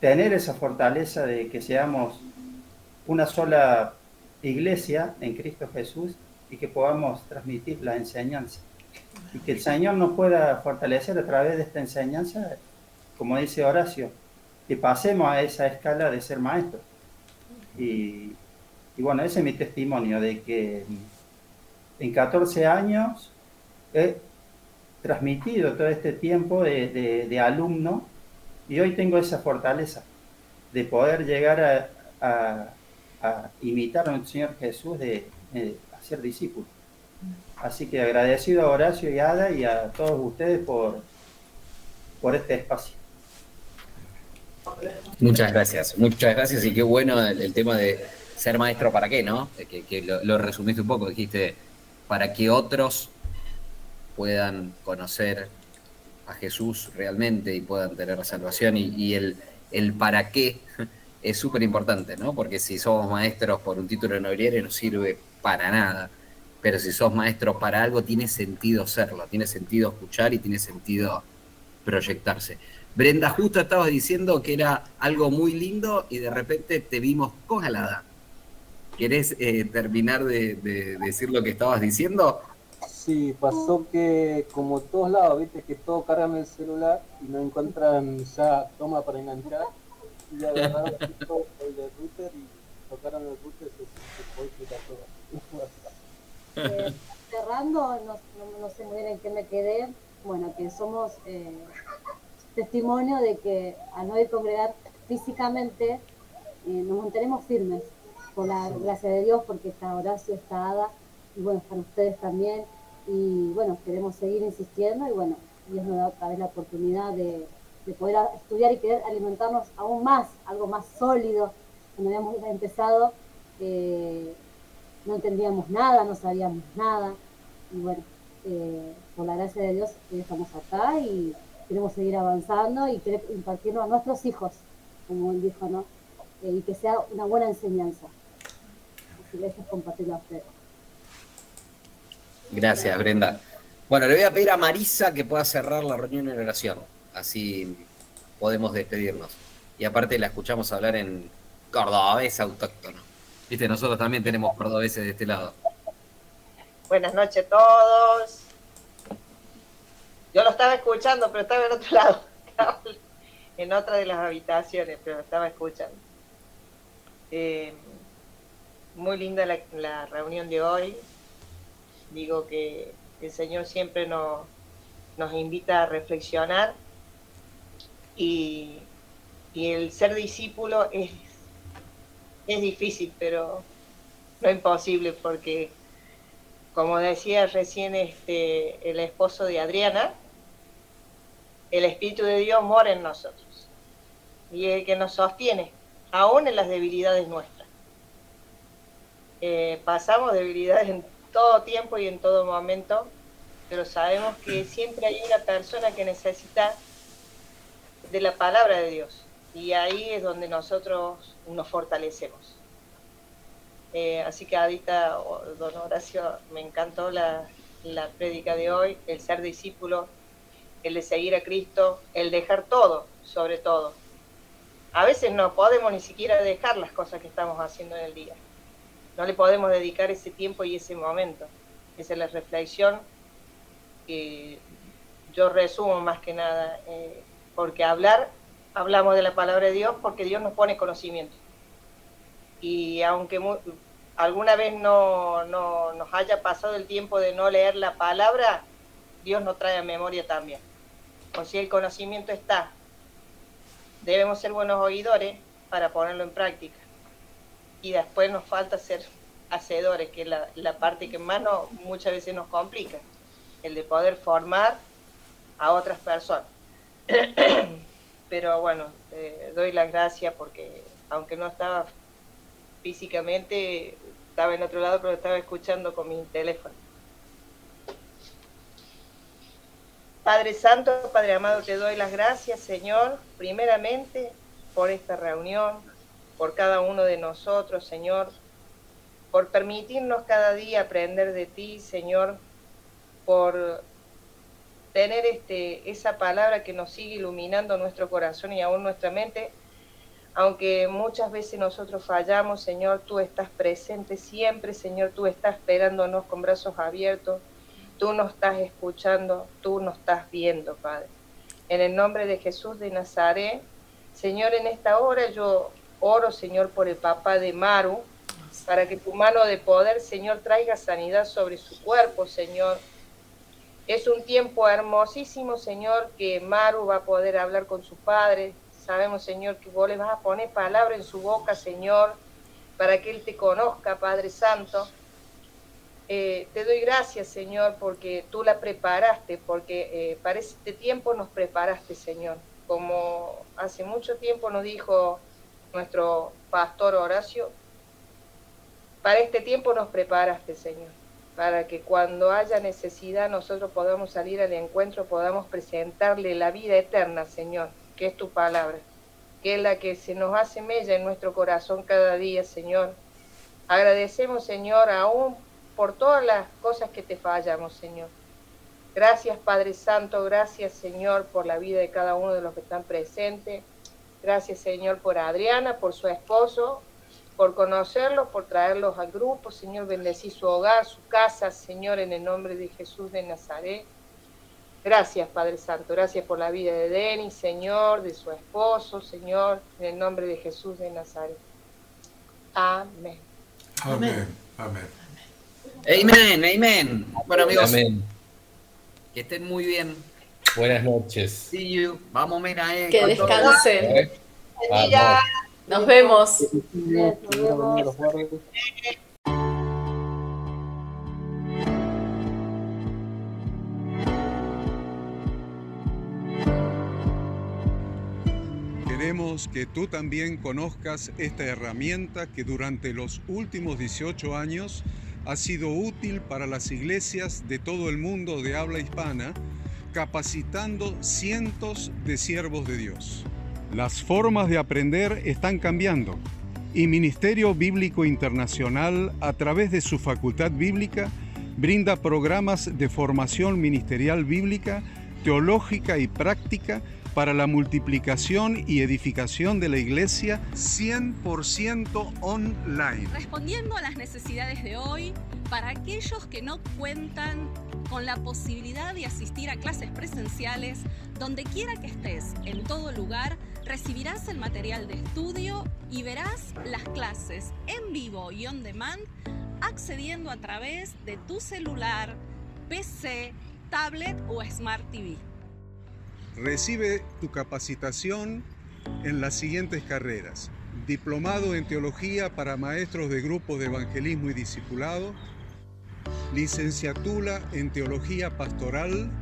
tener esa fortaleza de que seamos una sola iglesia en Cristo Jesús y que podamos transmitir la enseñanza. Y que el Señor nos pueda fortalecer a través de esta enseñanza, como dice Horacio, que pasemos a esa escala de ser maestros. Y bueno, ese es mi testimonio de que en 14 años he transmitido todo este tiempo de alumno y hoy tengo esa fortaleza de poder llegar a imitar a nuestro Señor Jesús, de ser discípulo. Así que agradecido a Horacio y Ada y a todos ustedes por este espacio. Muchas gracias y qué bueno el tema de ser maestro para qué, ¿no? Que lo resumiste un poco, dijiste, para que otros puedan conocer a Jesús realmente y puedan tener la salvación y el para qué es súper importante, ¿no? Porque si somos maestros por un título de nobiliario no sirve para nada, pero si sos maestros para algo tiene sentido serlo, tiene sentido escuchar y tiene sentido proyectarse. Brenda, justo estabas diciendo que era algo muy lindo y de repente te vimos congelada. ¿Querés terminar de decir lo que estabas diciendo? Sí, pasó que como todos lados, viste que todos cargan el celular y no encuentran ya toma para enganchar y agarraron todo el del router y tocaron el router y se fue quitar todo. Cerrando, no sé muy bien en qué me quedé, bueno, que somos testimonio de que al no ir congregar físicamente nos mantenemos firmes por la gracia de Dios, porque está Horacio, está Ada y bueno, están ustedes también y bueno, queremos seguir insistiendo y bueno, Dios nos da otra vez la oportunidad de poder estudiar y querer alimentarnos aún más, algo más sólido. Cuando habíamos empezado no entendíamos nada, no sabíamos nada y bueno, por la gracia de Dios estamos acá y queremos seguir avanzando y querer impartirlo a nuestros hijos, como él dijo, ¿no? Y que sea una buena enseñanza. Así que eso es compartirlo a ustedes. Gracias, Brenda. Bueno, le voy a pedir a Marisa que pueda cerrar la reunión en oración, así podemos despedirnos. Y aparte la escuchamos hablar en cordobés autóctono. Viste, nosotros también tenemos cordobeses de este lado. Buenas noches a todos. Yo lo estaba escuchando, pero estaba en otro lado. En otra de las habitaciones, pero lo estaba escuchando. Muy linda la reunión de hoy. Digo que el Señor siempre nos invita a reflexionar y el ser discípulo es difícil, pero no imposible, porque como decía recién el esposo de Adriana, el Espíritu de Dios mora en nosotros y es el que nos sostiene, aún en las debilidades nuestras. Pasamos debilidades en todo tiempo y en todo momento, pero sabemos que siempre hay una persona que necesita de la palabra de Dios y ahí es donde nosotros nos fortalecemos. Así que Adita, don Horacio, me encantó la prédica de hoy, el ser discípulo, el de seguir a Cristo, el dejar todo, sobre todo. A veces no podemos ni siquiera dejar las cosas que estamos haciendo en el día. No le podemos dedicar ese tiempo y ese momento. Esa es la reflexión que yo resumo más que nada, porque hablamos de la palabra de Dios porque Dios nos pone conocimiento. Y aunque alguna vez no nos haya pasado el tiempo de no leer la palabra, Dios nos trae a memoria también. O si el conocimiento está, debemos ser buenos oidores para ponerlo en práctica. Y después nos falta ser hacedores, que es la parte que más muchas veces nos complica, el de poder formar a otras personas. Pero bueno, doy las gracias porque aunque no estaba físicamente, estaba en otro lado, pero estaba escuchando con mi teléfono. Padre Santo, Padre amado, te doy las gracias, Señor, primeramente por esta reunión, por cada uno de nosotros, Señor, por permitirnos cada día aprender de ti, Señor, por tener esa palabra que nos sigue iluminando nuestro corazón y aún nuestra mente. Aunque muchas veces nosotros fallamos, Señor, tú estás presente siempre, Señor, tú estás esperándonos con brazos abiertos, tú nos estás escuchando, tú nos estás viendo, Padre. En el nombre de Jesús de Nazaret, Señor, en esta hora yo oro, Señor, por el papá de Maru, para que tu mano de poder, Señor, traiga sanidad sobre su cuerpo, Señor. Es un tiempo hermosísimo, Señor, que Maru va a poder hablar con su padre. Sabemos, Señor, que vos le vas a poner palabra en su boca, Señor, para que él te conozca, Padre Santo. Te doy gracias, Señor, porque tú la preparaste, porque para este tiempo nos preparaste, Señor. Como hace mucho tiempo nos dijo nuestro pastor Horacio, para este tiempo nos preparaste, Señor, para que cuando haya necesidad nosotros podamos salir al encuentro, podamos presentarle la vida eterna, Señor, que es tu palabra, que es la que se nos hace mella en nuestro corazón cada día, Señor. Agradecemos, Señor, aún por todas las cosas que te fallamos, Señor. Gracias, Padre Santo, gracias, Señor, por la vida de cada uno de los que están presentes. Gracias, Señor, por Adriana, por su esposo, por conocerlos, por traerlos al grupo. Señor, bendecí su hogar, su casa, Señor, en el nombre de Jesús de Nazaret. Gracias, Padre Santo, gracias por la vida de Denis, Señor, de su esposo, Señor, en el nombre de Jesús de Nazaret. Amén. Amén. Amén. Amén, amén. Bueno, amigos, Amén. que estén muy bien. Buenas noches. See you. Vamos, mira, Que con descansen. Vamos. Nos vemos. Queremos que tú también conozcas esta herramienta que durante los últimos 18 años ha sido útil para las iglesias de todo el mundo de habla hispana, capacitando cientos de siervos de Dios. Las formas de aprender están cambiando y Ministerio Bíblico Internacional, a través de su facultad bíblica, brinda programas de formación ministerial bíblica, teológica y práctica para la multiplicación y edificación de la iglesia 100% online. Respondiendo a las necesidades de hoy, para aquellos que no cuentan con la posibilidad de asistir a clases presenciales, donde quiera que estés, en todo lugar, recibirás el material de estudio y verás las clases en vivo y on demand, accediendo a través de tu celular, PC, tablet o Smart TV. Recibe tu capacitación en las siguientes carreras: diplomado en teología para maestros de grupos de evangelismo y discipulado, licenciatura en teología pastoral,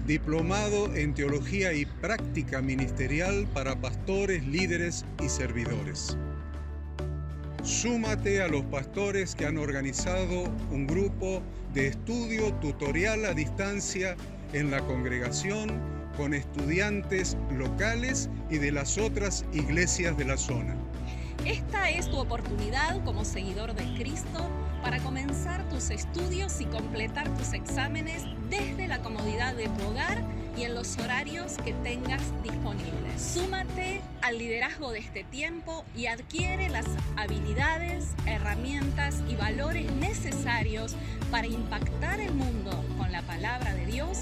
diplomado en teología y práctica ministerial para pastores, líderes y servidores. Súmate a los pastores que han organizado un grupo de estudio tutorial a distancia en la congregación con estudiantes locales y de las otras iglesias de la zona. Esta es tu oportunidad como seguidor de Cristo para comenzar tus estudios y completar tus exámenes desde la comodidad de tu hogar y en los horarios que tengas disponibles. Súmate al liderazgo de este tiempo y adquiere las habilidades, herramientas y valores necesarios para impactar el mundo con la palabra de Dios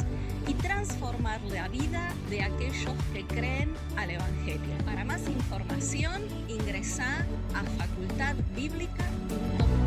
y transformar la vida de aquellos que creen al Evangelio. Para más información, ingresá a facultadbiblica.com.